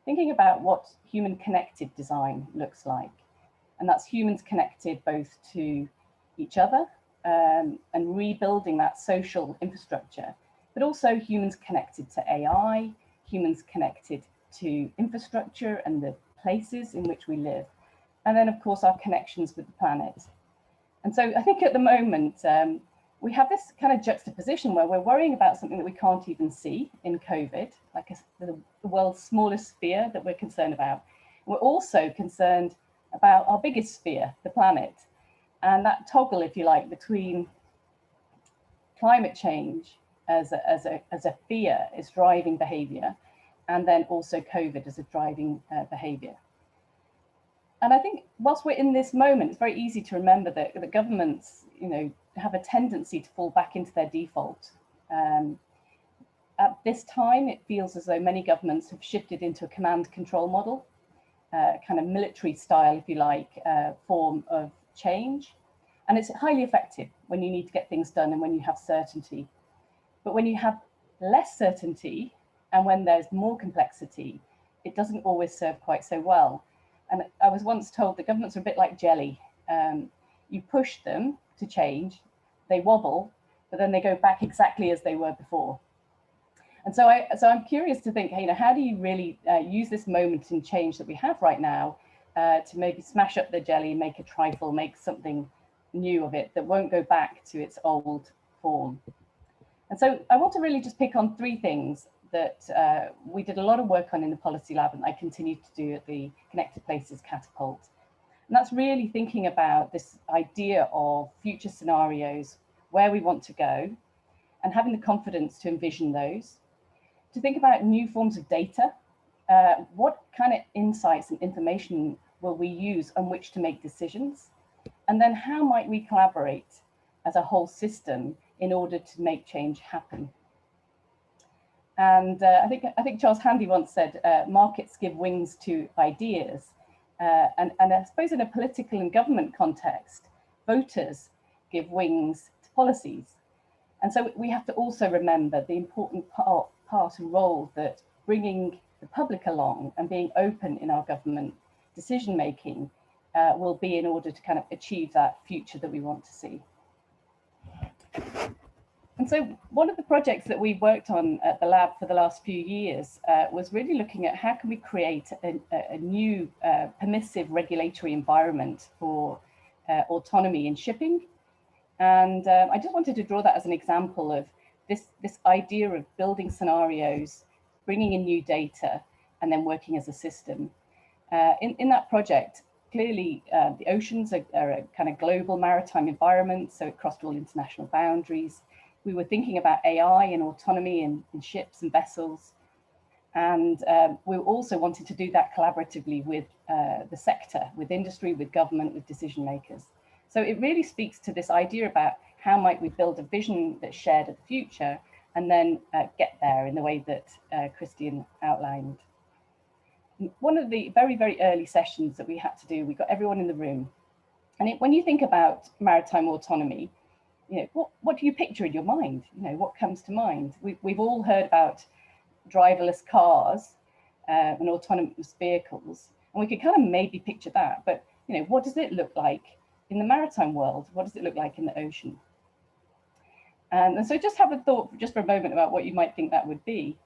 thinking about what human-connected design looks like. And that's humans connected both to each other and rebuilding that social infrastructure, but also humans connected to AI, humans connected to infrastructure and the places in which we live, and then of course our connections with the planet. And so I think at the moment we have this kind of juxtaposition where we're worrying about something that we can't even see in COVID, like the world's smallest sphere that we're concerned about. We're also concerned about our biggest sphere, the planet, and that toggle, if you like, between climate change as a fear is driving behavior, and then also COVID as a driving behavior. And I think whilst we're in this moment, it's very easy to remember that the governments, have a tendency to fall back into their default. At this time, it feels as though many governments have shifted into a command control model, kind of military style, if you like, form of change. And it's highly effective when you need to get things done and when you have certainty. But when you have less certainty and when there's more complexity, it doesn't always serve quite so well. And I was once told that governments are a bit like jelly. You push them to change, they wobble, but then they go back exactly as they were before. And so I'm curious to think, how do you really use this moment in change that we have right now to maybe smash up the jelly, make a trifle, make something new of it that won't go back to its old form. And so I want to really just pick on three things that we did a lot of work on in the Policy Lab and I continue to do at the Connected Places Catapult. And that's really thinking about this idea of future scenarios, where we want to go, and having the confidence to envision those, to think about new forms of data. What kind of insights and information will we use on which to make decisions? And then how might we collaborate as a whole system in order to make change happen? And I think Charles Handy once said, markets give wings to ideas. And I suppose in a political and government context, voters give wings to policies. And so we have to also remember the important part and role that bringing the public along and being open in our government decision making will be in order to kind of achieve that future that we want to see. And so one of the projects that we worked on at the lab for the last few years was really looking at how can we create a new permissive regulatory environment for autonomy in shipping. And I just wanted to draw that as an example of this idea of building scenarios, bringing in new data, and then working as a system. In that project, clearly the oceans are a kind of global maritime environment, so it crossed all international boundaries. We were thinking about AI and autonomy in ships and vessels. And we also wanted to do that collaboratively with the sector, with industry, with government, with decision makers. So it really speaks to this idea about how might we build a vision that's shared of the future and then get there in the way that Christian outlined. One of the very, very early sessions that we had to do, we got everyone in the room. And when you think about maritime autonomy, you know, what do you picture in your mind? You know, what comes to mind? We've all heard about driverless cars and autonomous vehicles, and we could kind of maybe picture that. But you know, what does it look like in the maritime world? What does it look like in the ocean? And so just have a thought just for a moment about what you might think that would be.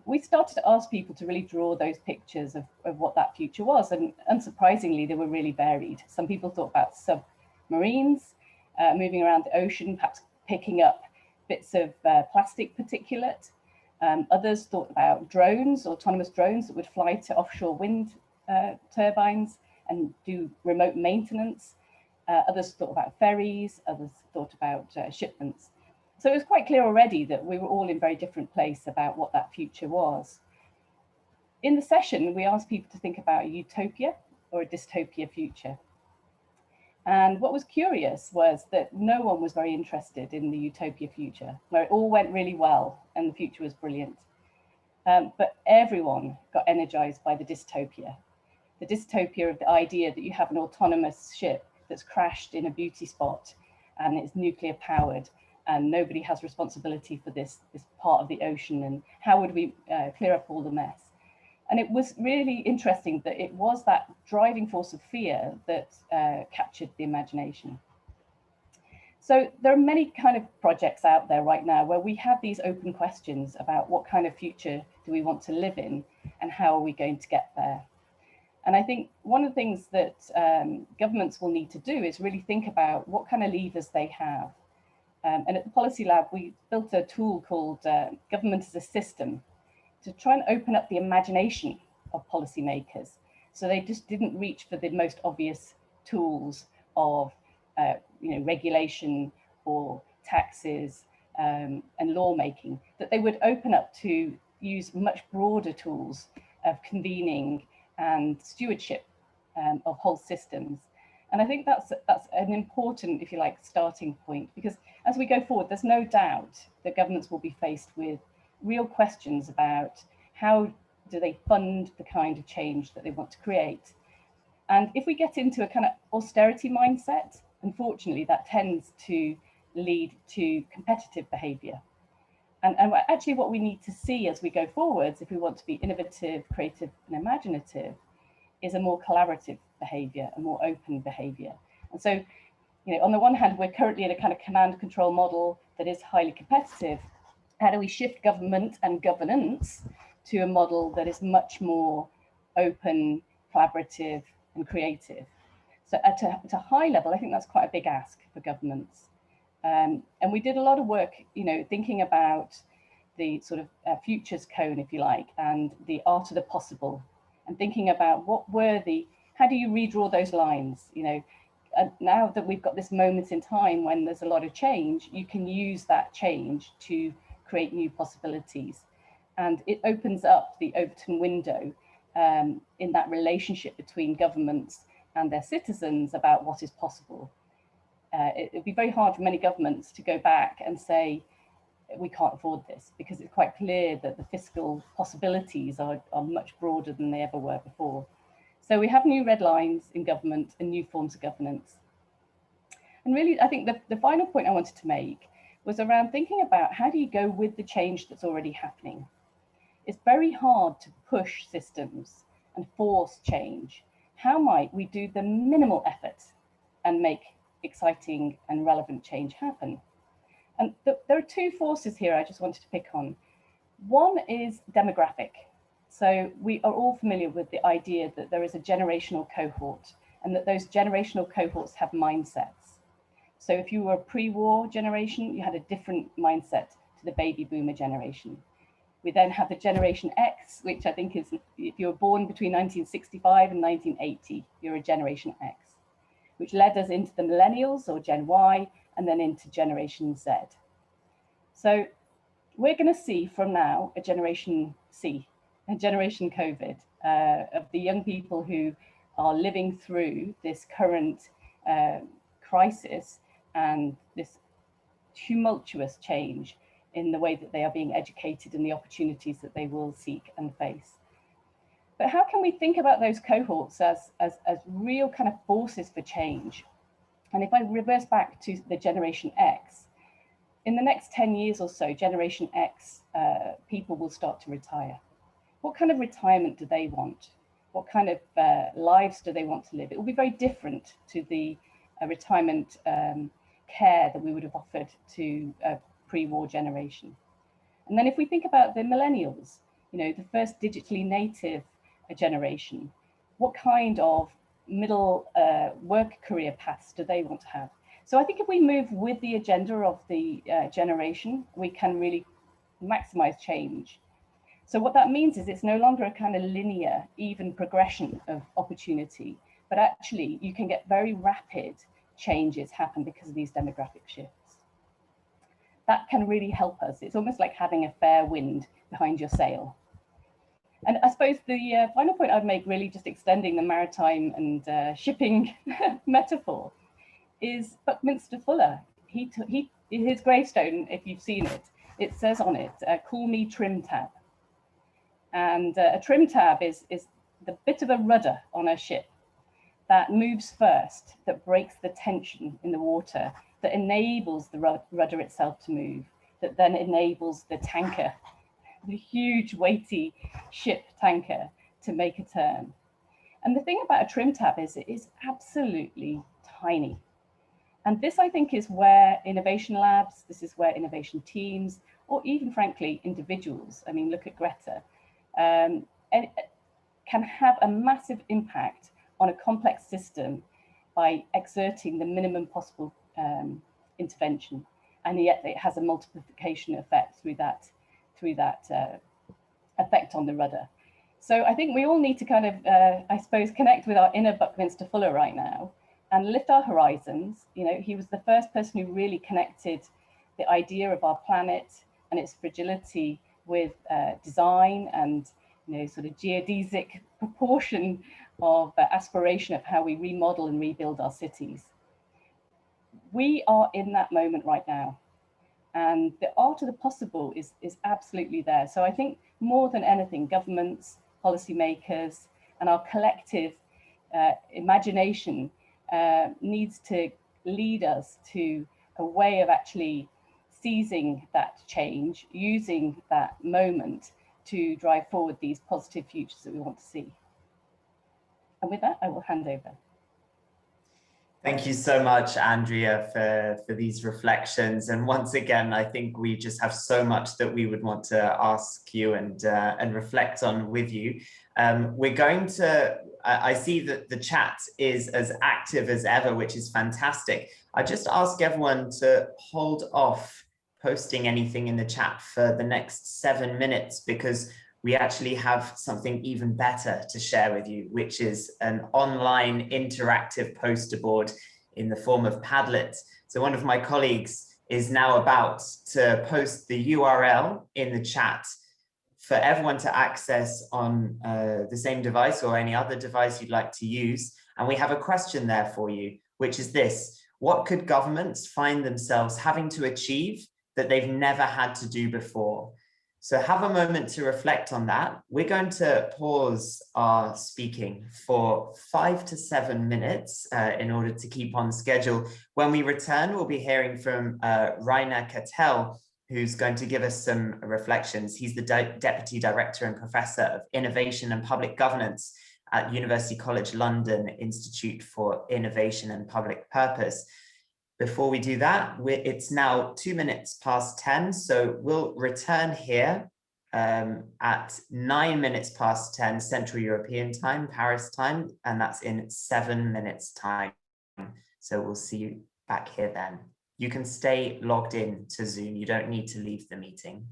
We started to ask people to really draw those pictures of what that future was. And unsurprisingly, they were really varied. Some people thought about submarines moving around the ocean, perhaps picking up bits of plastic particulate. Others thought about drones, autonomous drones that would fly to offshore wind turbines and do remote maintenance. Others thought about ferries, others thought about shipments. So it was quite clear already that we were all in very different place about what that future was. In the session, we asked people to think about a utopia or a dystopia future. And what was curious was that no one was very interested in the utopia future, where it all went really well and the future was brilliant. But everyone got energized by the dystopia of the idea that you have an autonomous ship that's crashed in a beauty spot and it's nuclear powered and nobody has responsibility for this part of the ocean, and how would we clear up all the mess? And it was really interesting that it was that driving force of fear that captured the imagination. So there are many kind of projects out there right now where we have these open questions about what kind of future do we want to live in and how are we going to get there? And I think one of the things that governments will need to do is really think about what kind of levers they have. And at the Policy Lab, we built a tool called Government as a System to try and open up the imagination of policymakers. So they just didn't reach for the most obvious tools of regulation or taxes and lawmaking, that they would open up to use much broader tools of convening and stewardship of whole systems. And I think that's an important, if you like, starting point, because as we go forward, there's no doubt that governments will be faced with real questions about how do they fund the kind of change that they want to create. And if we get into a kind of austerity mindset, unfortunately, that tends to lead to competitive behavior. And actually what we need to see as we go forwards, if we want to be innovative, creative, and imaginative, is a more collaborative behavior, a more open behavior. And so, you know, on the one hand, we're currently in a kind of command control model that is highly competitive. How do we shift government and governance to a model that is much more open, collaborative, and creative? So at a high level, I think that's quite a big ask for governments. And we did a lot of work, you know, thinking about the sort of futures cone, if you like, and the art of the possible, and thinking about how do you redraw those lines? You know, now that we've got this moment in time when there's a lot of change, you can use that change to create new possibilities. And it opens up the Overton window in that relationship between governments and their citizens about what is possible. It'd be very hard for many governments to go back and say, we can't afford this, because it's quite clear that the fiscal possibilities are much broader than they ever were before. So we have new red lines in government and new forms of governance. And really, I think the final point I wanted to make was around thinking about how do you go with the change that's already happening. It's very hard to push systems and force change. How might we do the minimal effort and make exciting and relevant change happen? And there are two forces here I just wanted to pick on. One is demographic. So we are all familiar with the idea that there is a generational cohort and that those generational cohorts have mindsets. So if you were a pre-war generation, you had a different mindset to the baby boomer generation. We then have the Generation X, which I think is, if you were born between 1965 and 1980, you're a Generation X, which led us into the millennials or Gen Y, and then into Generation Z. So we're going to see from now a Generation C, a Generation COVID, of the young people who are living through this current crisis and this tumultuous change in the way that they are being educated and the opportunities that they will seek and face. But how can we think about those cohorts as real kind of forces for change? And if I reverse back to the Generation X, in the next 10 years or so, Generation X people will start to retire. What kind of retirement do they want? What kind of lives do they want to live? It will be very different to the retirement care that we would have offered to a pre-war generation. And then if we think about the millennials, you know, the first digitally native generation, what kind of middle work career paths do they want to have? So I think if we move with the agenda of the generation, we can really maximize change. So what that means is it's no longer a kind of linear, even progression of opportunity, but actually you can get very rapid changes happen because of these demographic shifts. That can really help us. It's almost like having a fair wind behind your sail. And I suppose the final point I'd make, really just extending the maritime and shipping metaphor, is Buckminster Fuller. His gravestone, if you've seen it, it says on it, "Call me trim tab." And a trim tab is the bit of a rudder on a ship that moves first, that breaks the tension in the water, that enables the rudder itself to move, that then enables the tanker, the huge weighty ship tanker, to make a turn. And the thing about a trim tab is it is absolutely tiny. And this, I think, is where innovation labs, this is where innovation teams, or even frankly, individuals, I mean, look at Greta, can have a massive impact on a complex system by exerting the minimum possible intervention, and yet it has a multiplication effect through that effect on the rudder. So I think we all need to kind of, I suppose, connect with our inner Buckminster Fuller right now and lift our horizons. You know, he was the first person who really connected the idea of our planet and its fragility with design and, you know, sort of geodesic proportion of aspiration of how we remodel and rebuild our cities. We are in that moment right now, and the art of the possible is absolutely there. So I think more than anything, governments, policymakers, and our collective imagination needs to lead us to a way of actually seizing that change, using that moment to drive forward these positive futures that we want to see. And with that, I will hand over. Thank you so much, Andrea, for these reflections. And once again, I think we just have so much that we would want to ask you and reflect on with you. We're going to, I see that the chat is as active as ever, which is fantastic. I just ask everyone to hold off posting anything in the chat for the next 7 minutes, because we actually have something even better to share with you, which is an online interactive poster board in the form of Padlet. So one of my colleagues is now about to post the URL in the chat for everyone to access on the same device or any other device you'd like to use. And we have a question there for you, which is this: what could governments find themselves having to achieve that they've never had to do before? So have a moment to reflect on that. We're going to pause our speaking for 5 to 7 minutes in order to keep on schedule. When we return, we'll be hearing from Rainer Cattell, who's going to give us some reflections. He's the Deputy Director and Professor of Innovation and Public Governance at University College London Institute for Innovation and Public Purpose. Before we do that, it's now 2 minutes past 10, so we'll return here at 9 minutes past 10 Central European time, Paris time, and that's in 7 minutes time. So we'll see you back here then. You can stay logged in to Zoom. You don't need to leave the meeting.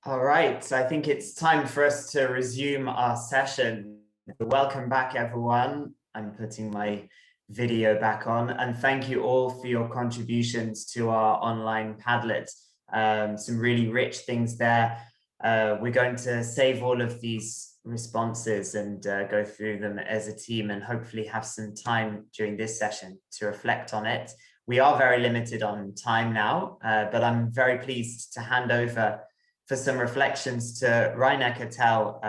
All right, so I think it's time for us to resume our session. Welcome back, everyone. I'm putting my video back on, and thank you all for your contributions to our online Padlet. Some really rich things there. We're going to save all of these responses and go through them as a team, and hopefully have some time during this session to reflect on it. We are very limited on time now, but I'm very pleased to hand over for some reflections to Rainer Cattell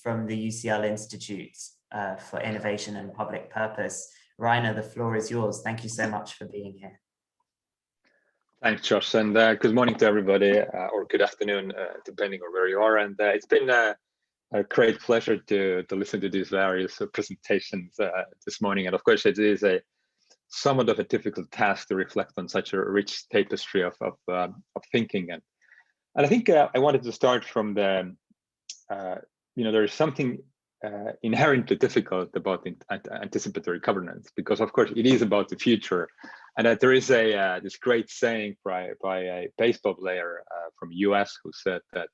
from the UCL Institute for Innovation and Public Purpose. Rainer, the floor is yours. Thank you so much for being here. Thanks, Josh, and good morning to everybody, or good afternoon, depending on where you are. And it's been a great pleasure to listen to these various presentations this morning. And of course, it is somewhat of a difficult task to reflect on such a rich tapestry of thinking. And I think I wanted to start from the, there is something inherently difficult about anticipatory governance, because of course it is about the future. And that there is this great saying by a baseball player from US who said that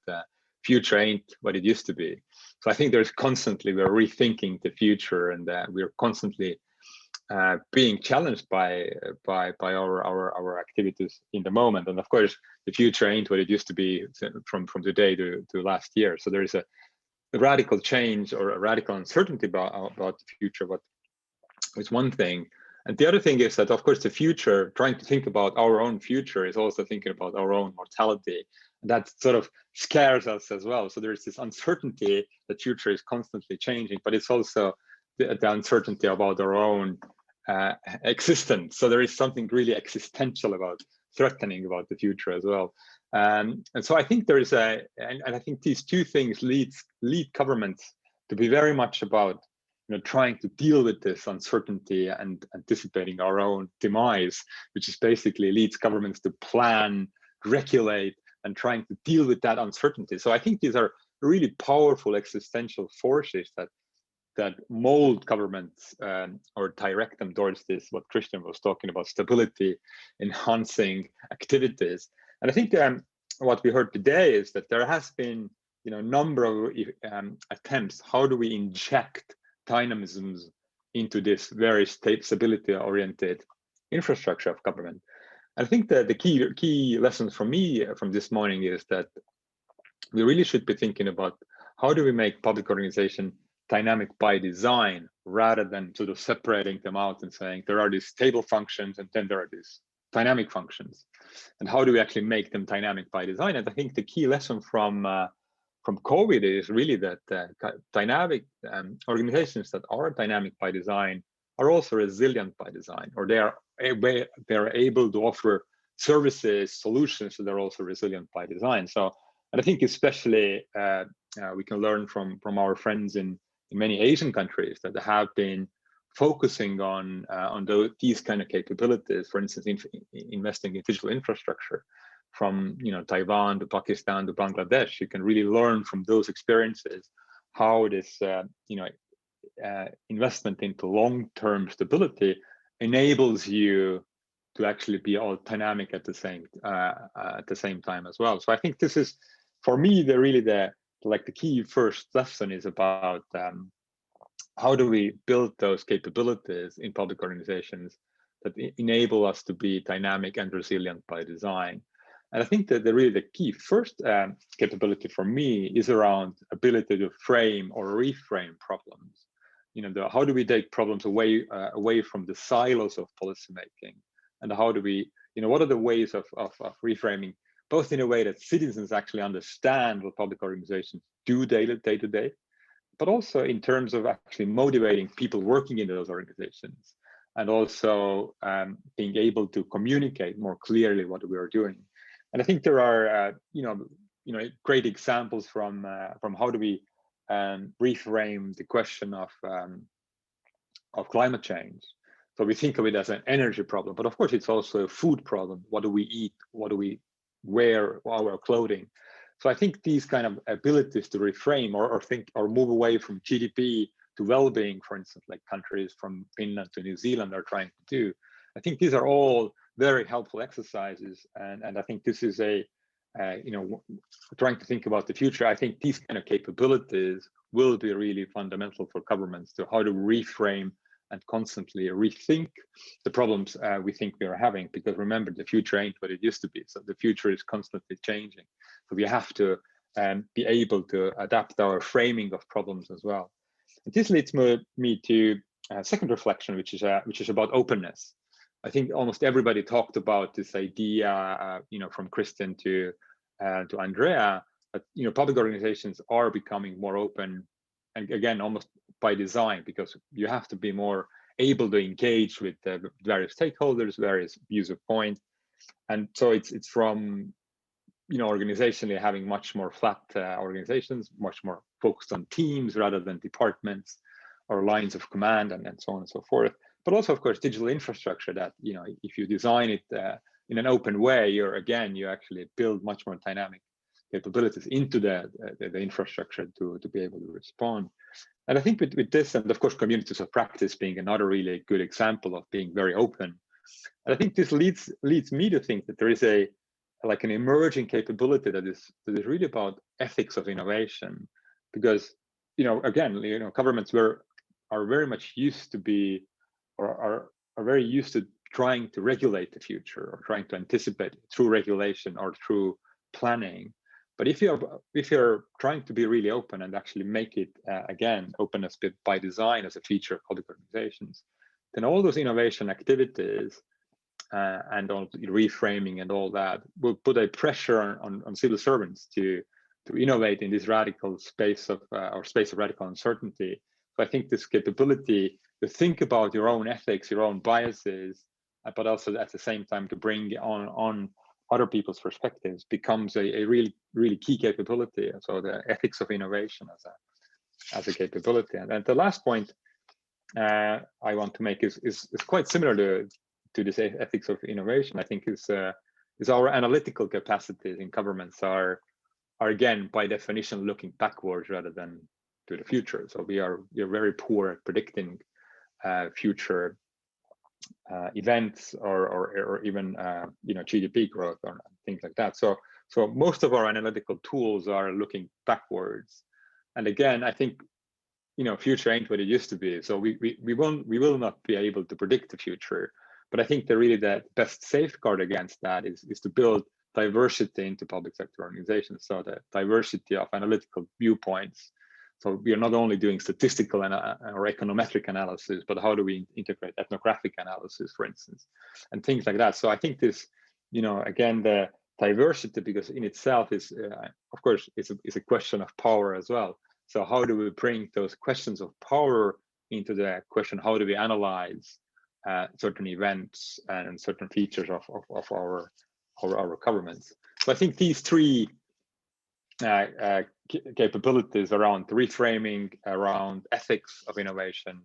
future ain't what it used to be. So I think we're rethinking the future, and we're constantly being challenged by our activities in the moment. And of course, the future ain't what it used to be from today to last year. So there is a radical change or a radical uncertainty about the future. But it's one thing. And the other thing is that, of course, the future, trying to think about our own future, is also thinking about our own mortality. And that sort of scares us as well. So there's this uncertainty that future is constantly changing, but it's also the uncertainty about our own existence. So there is something really existential threatening about the future as well. And so I think there is and I think these two things lead governments to be very much about trying to deal with this uncertainty and anticipating our own demise, which is basically leads governments to plan, regulate, and trying to deal with that uncertainty. So I think these are really powerful existential forces that mold governments or direct them towards this, what Christian was talking about, stability, enhancing activities. And I think what we heard today is that there has been a number of attempts. How do we inject dynamisms into this very stability-oriented infrastructure of government? I think that the key lessons from me from this morning is that we really should be thinking about how do we make public organization dynamic by design, rather than sort of separating them out and saying there are these stable functions and then there are these dynamic functions, and how do we actually make them dynamic by design? And I think the key lesson from COVID is really that dynamic organizations that are dynamic by design are also resilient by design, or they are able to offer services, solutions that are also resilient by design. So, and I think especially we can learn from our friends in many Asian countries that have been focusing on these kind of capabilities. For instance, investing in digital infrastructure, from Taiwan to Pakistan to Bangladesh. You can really learn from those experiences how this investment into long-term stability enables you to actually be all dynamic at the same time as well. So I think this is, for me, the key first lesson is about how do we build those capabilities in public organizations that enable us to be dynamic and resilient by design. And I think that the key first capability for me is around ability to frame or reframe problems. How do we take problems away from the silos of policymaking, and how do we, what are the ways of reframing, both in a way that citizens actually understand what public organizations do day to day, but also in terms of actually motivating people working in those organizations, and also being able to communicate more clearly what we are doing. And I think there are, great examples from how do we reframe the question of climate change. So we think of it as an energy problem, but of course it's also a food problem. What do we eat? What do we wear? Our clothing. So I think these kind of abilities to reframe or think or move away from GDP to well-being, for instance, like countries from Finland to New Zealand are trying to do. I think these are all very helpful exercises, and I think this is trying to think about the future, I think these kind of capabilities will be really fundamental for governments to how to reframe and constantly rethink the problems we think we are having. Because remember, the future ain't what it used to be. So the future is constantly changing. So we have to be able to adapt our framing of problems as well. And this leads me to a second reflection, which is about openness. I think almost everybody talked about this idea, from Christian to Andrea, that public organizations are becoming more open, and again, almost by design, because you have to be more able to engage with various stakeholders, various views of point, and so it's from organizationally having much more flat organizations, much more focused on teams rather than departments or lines of command, and so on and so forth. But also, of course, digital infrastructure that, if you design it in an open way, you actually build much more dynamic capabilities into the infrastructure to be able to respond. And I think with this, and of course, communities of practice being another really good example of being very open. And I think this leads me to think that there is an emerging capability that is really about ethics of innovation, because governments are very much used to be, or are very used to trying to regulate the future, or trying to anticipate through regulation or through planning. But if you're trying to be really open and actually make it openness by design as a feature of public organizations, then all those innovation activities and all reframing and all that will put a pressure on civil servants to innovate in this radical space of radical uncertainty. So I think this capability to think about your own ethics, your own biases, but also at the same time to bring on other people's perspectives becomes a really, really key capability. So the ethics of innovation as a capability. And the last point I want to make is quite similar to this ethics of innovation. I think is our analytical capacities in governments are again by definition looking backwards rather than to the future. So we are very poor at predicting future events or even GDP growth or things like that. So most of our analytical tools are looking backwards. And again, I think future ain't what it used to be. So we will not be able to predict the future. But I think the best safeguard against that is to build diversity into public sector organizations. So the diversity of analytical viewpoints. So we are not only doing statistical or econometric analysis, but how do we integrate ethnographic analysis, for instance, and things like that. So I think this, again, the diversity, because in itself is, of course, is a question of power as well. So how do we bring those questions of power into the question? How do we analyze certain events and certain features of our governments? So I think these three capabilities around reframing, around ethics of innovation,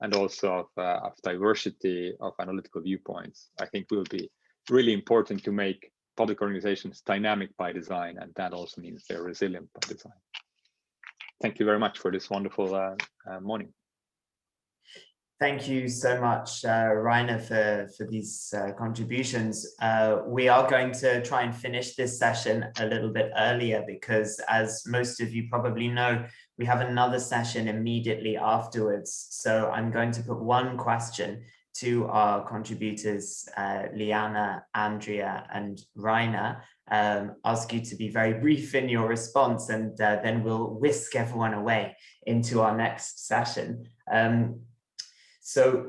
and also of diversity of analytical viewpoints, I think will be really important to make public organizations dynamic by design, and that also means they're resilient by design. Thank you very much for this wonderful morning. Thank you so much, Rainer, for these contributions. We are going to try and finish this session a little bit earlier because, as most of you probably know, we have another session immediately afterwards. So I'm going to put one question to our contributors, Liana, Andrea, and Rainer. Ask you to be very brief in your response, and then we'll whisk everyone away into our next session. So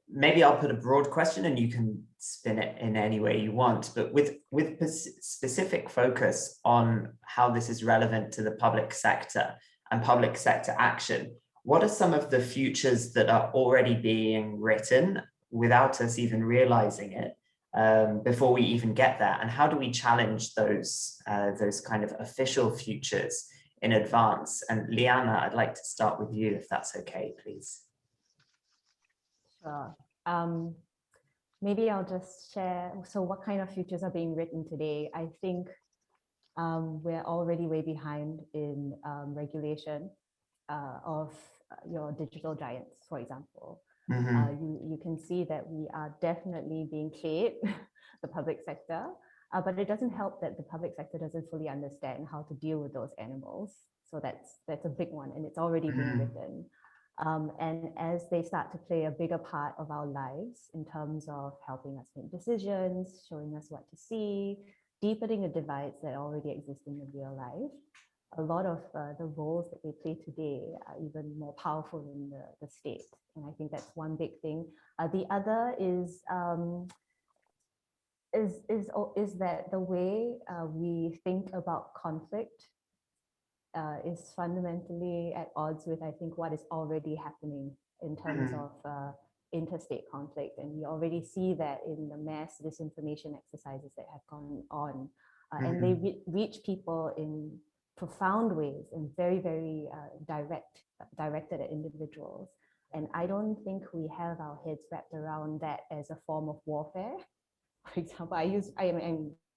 maybe I'll put a broad question and you can spin it in any way you want, but with specific focus on how this is relevant to the public sector and public sector action. What are some of the futures that are already being written without us even realizing it before we even get there? And how do we challenge those kind of official futures in advance? And Liana, I'd like to start with you, if that's okay, please. Sure. Maybe I'll just share. So what kind of futures are being written today? I think we're already way behind in regulation of your digital giants, for example. You can see that we are definitely being played, the public sector, But it doesn't help that the public sector doesn't fully understand how to deal with those animals. So that's a big one, and it's already been written. And as they start to play a bigger part of our lives in terms of helping us make decisions, showing us what to see, deepening the divides that already exist in the real life, a lot of the roles that they play today are even more powerful in the state. And I think that's one big thing. The other is that the way we think about conflict is fundamentally at odds with, I think, what is already happening in terms of interstate conflict. And we already see that in the mass disinformation exercises that have gone on. And they reach people in profound ways and very, very directed at individuals. And I don't think we have our heads wrapped around that as a form of warfare. For example,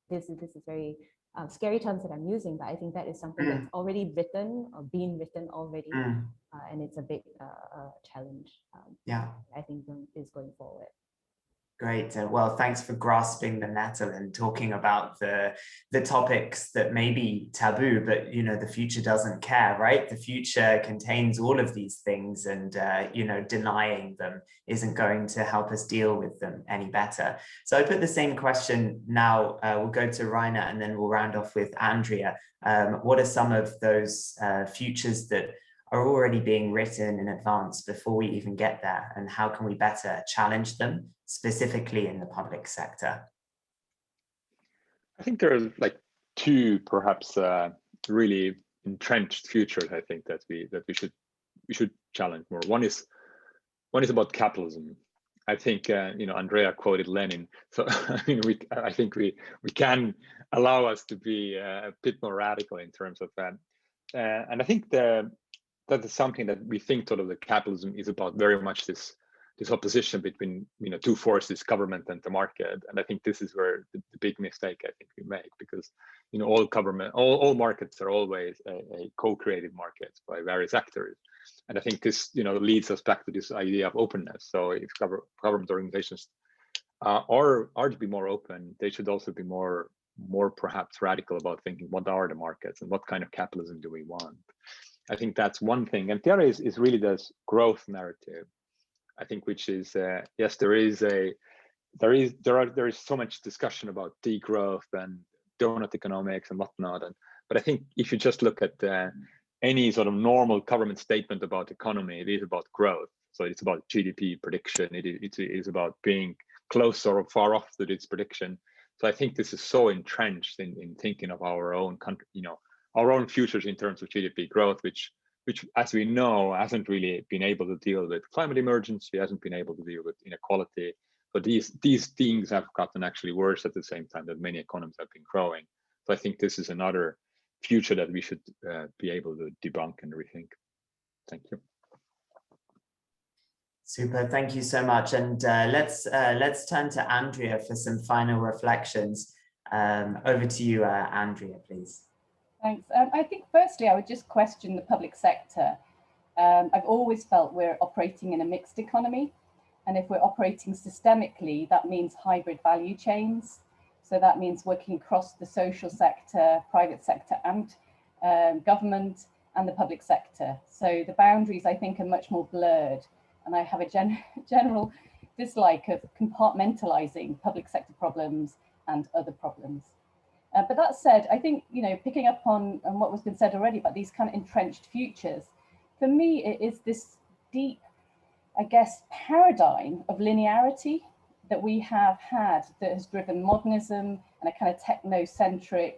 this is very scary terms that I'm using, but I think that is something that's already written or been written already. And it's a big challenge, I think, is going forward. Great. Well, thanks for grasping the nettle and talking about the topics that may be taboo, but, you know, the future doesn't care, right? The future contains all of these things, and, you know, denying them isn't going to help us deal with them any better. So I put the same question now. We'll go to Rainer and then we'll round off with Andrea. What are some of those futures that are already being written in advance before we even get there, and how can we better challenge them, specifically in the public sector? I think there are like two perhaps really entrenched futures, I think, that we should challenge more. One is about capitalism. I think you know, Andrea quoted Lenin, so I mean, I think we can allow us to be a bit more radical in terms of that, and I think that is something that we think sort of the capitalism is about, very much this opposition between, you know, two forces, government and the market. And I think this is where the big mistake I think we make, because, you know, all markets are always a co-created markets by various actors. And I think this, you know, leads us back to this idea of openness. So if government organizations are to be more open, they should also be more perhaps radical about thinking, what are the markets and what kind of capitalism do we want? I think that's one thing. And the other is really this growth narrative, I think, which is yes, there is so much discussion about degrowth and donut economics and whatnot. But I think if you just look at any sort of normal government statement about economy, it is about growth. So it's about GDP prediction. It is about being close or far off to its prediction. So I think this is so entrenched in thinking of our own country, you know, our own futures in terms of GDP growth, which, as we know, hasn't really been able to deal with climate emergency, hasn't been able to deal with inequality. So these things have gotten actually worse at the same time that many economies have been growing. So I think this is another future that we should be able to debunk and rethink. Thank you. Super, thank you so much. And let's turn to Andrea for some final reflections. Over to you, Andrea, please. Thanks. I think firstly, I would just question the public sector. I've always felt we're operating in a mixed economy. And if we're operating systemically, that means hybrid value chains. So that means working across the social sector, private sector, and government and the public sector. So the boundaries, I think, are much more blurred. And I have a general dislike of compartmentalizing public sector problems and other problems. But that said, I think, you know, picking up on what was been said already about these kind of entrenched futures, for me, it is this deep, I guess, paradigm of linearity that we have had that has driven modernism and a kind of technocentric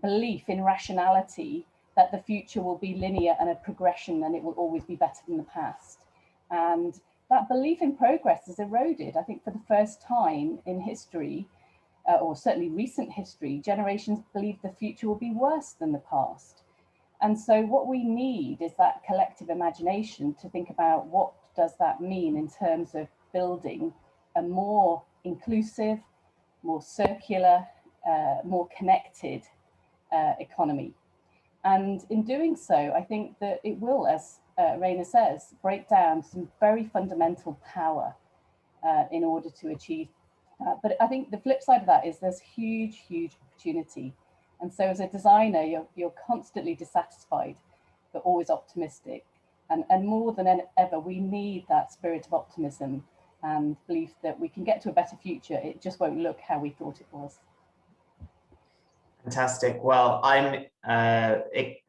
belief in rationality, that the future will be linear and a progression and it will always be better than the past. And that belief in progress has eroded. I think for the first time in history, or certainly recent history, generations believe the future will be worse than the past. And so what we need is that collective imagination to think about what does that mean in terms of building a more inclusive, more circular, more connected economy. And in doing so, I think that it will, as Rainer says, break down some very fundamental power in order to achieve But I think the flip side of that is there's huge, huge opportunity. And so as a designer, you're constantly dissatisfied, but always optimistic. And more than ever, we need that spirit of optimism and belief that we can get to a better future. It just won't look how we thought it was. Fantastic. Well, I'm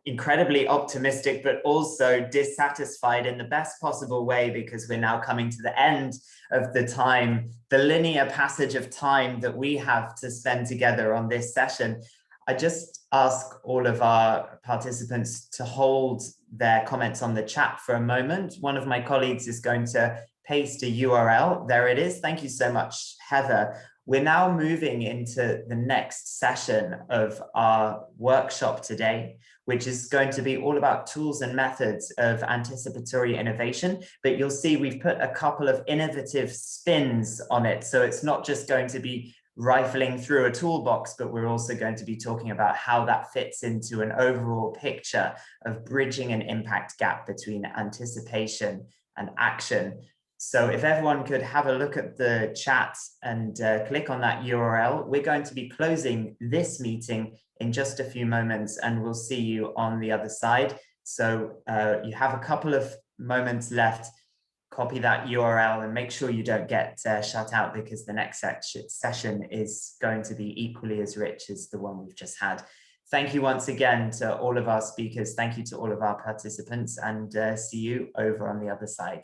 incredibly optimistic, but also dissatisfied in the best possible way, because we're now coming to the end of the time, the linear passage of time that we have to spend together on this session. I just ask all of our participants to hold their comments on the chat for a moment. One of my colleagues is going to paste a URL. There it is. Thank you so much, Heather. We're now moving into the next session of our workshop today, which is going to be all about tools and methods of anticipatory innovation. But you'll see we've put a couple of innovative spins on it. So it's not just going to be rifling through a toolbox, but we're also going to be talking about how that fits into an overall picture of bridging an impact gap between anticipation and action. So if everyone could have a look at the chat and click on that URL, we're going to be closing this meeting in just a few moments, and we'll see you on the other side. So you have a couple of moments left. Copy that URL and make sure you don't get shut out, because the next session is going to be equally as rich as the one we've just had. Thank you once again to all of our speakers. Thank you to all of our participants, and see you over on the other side.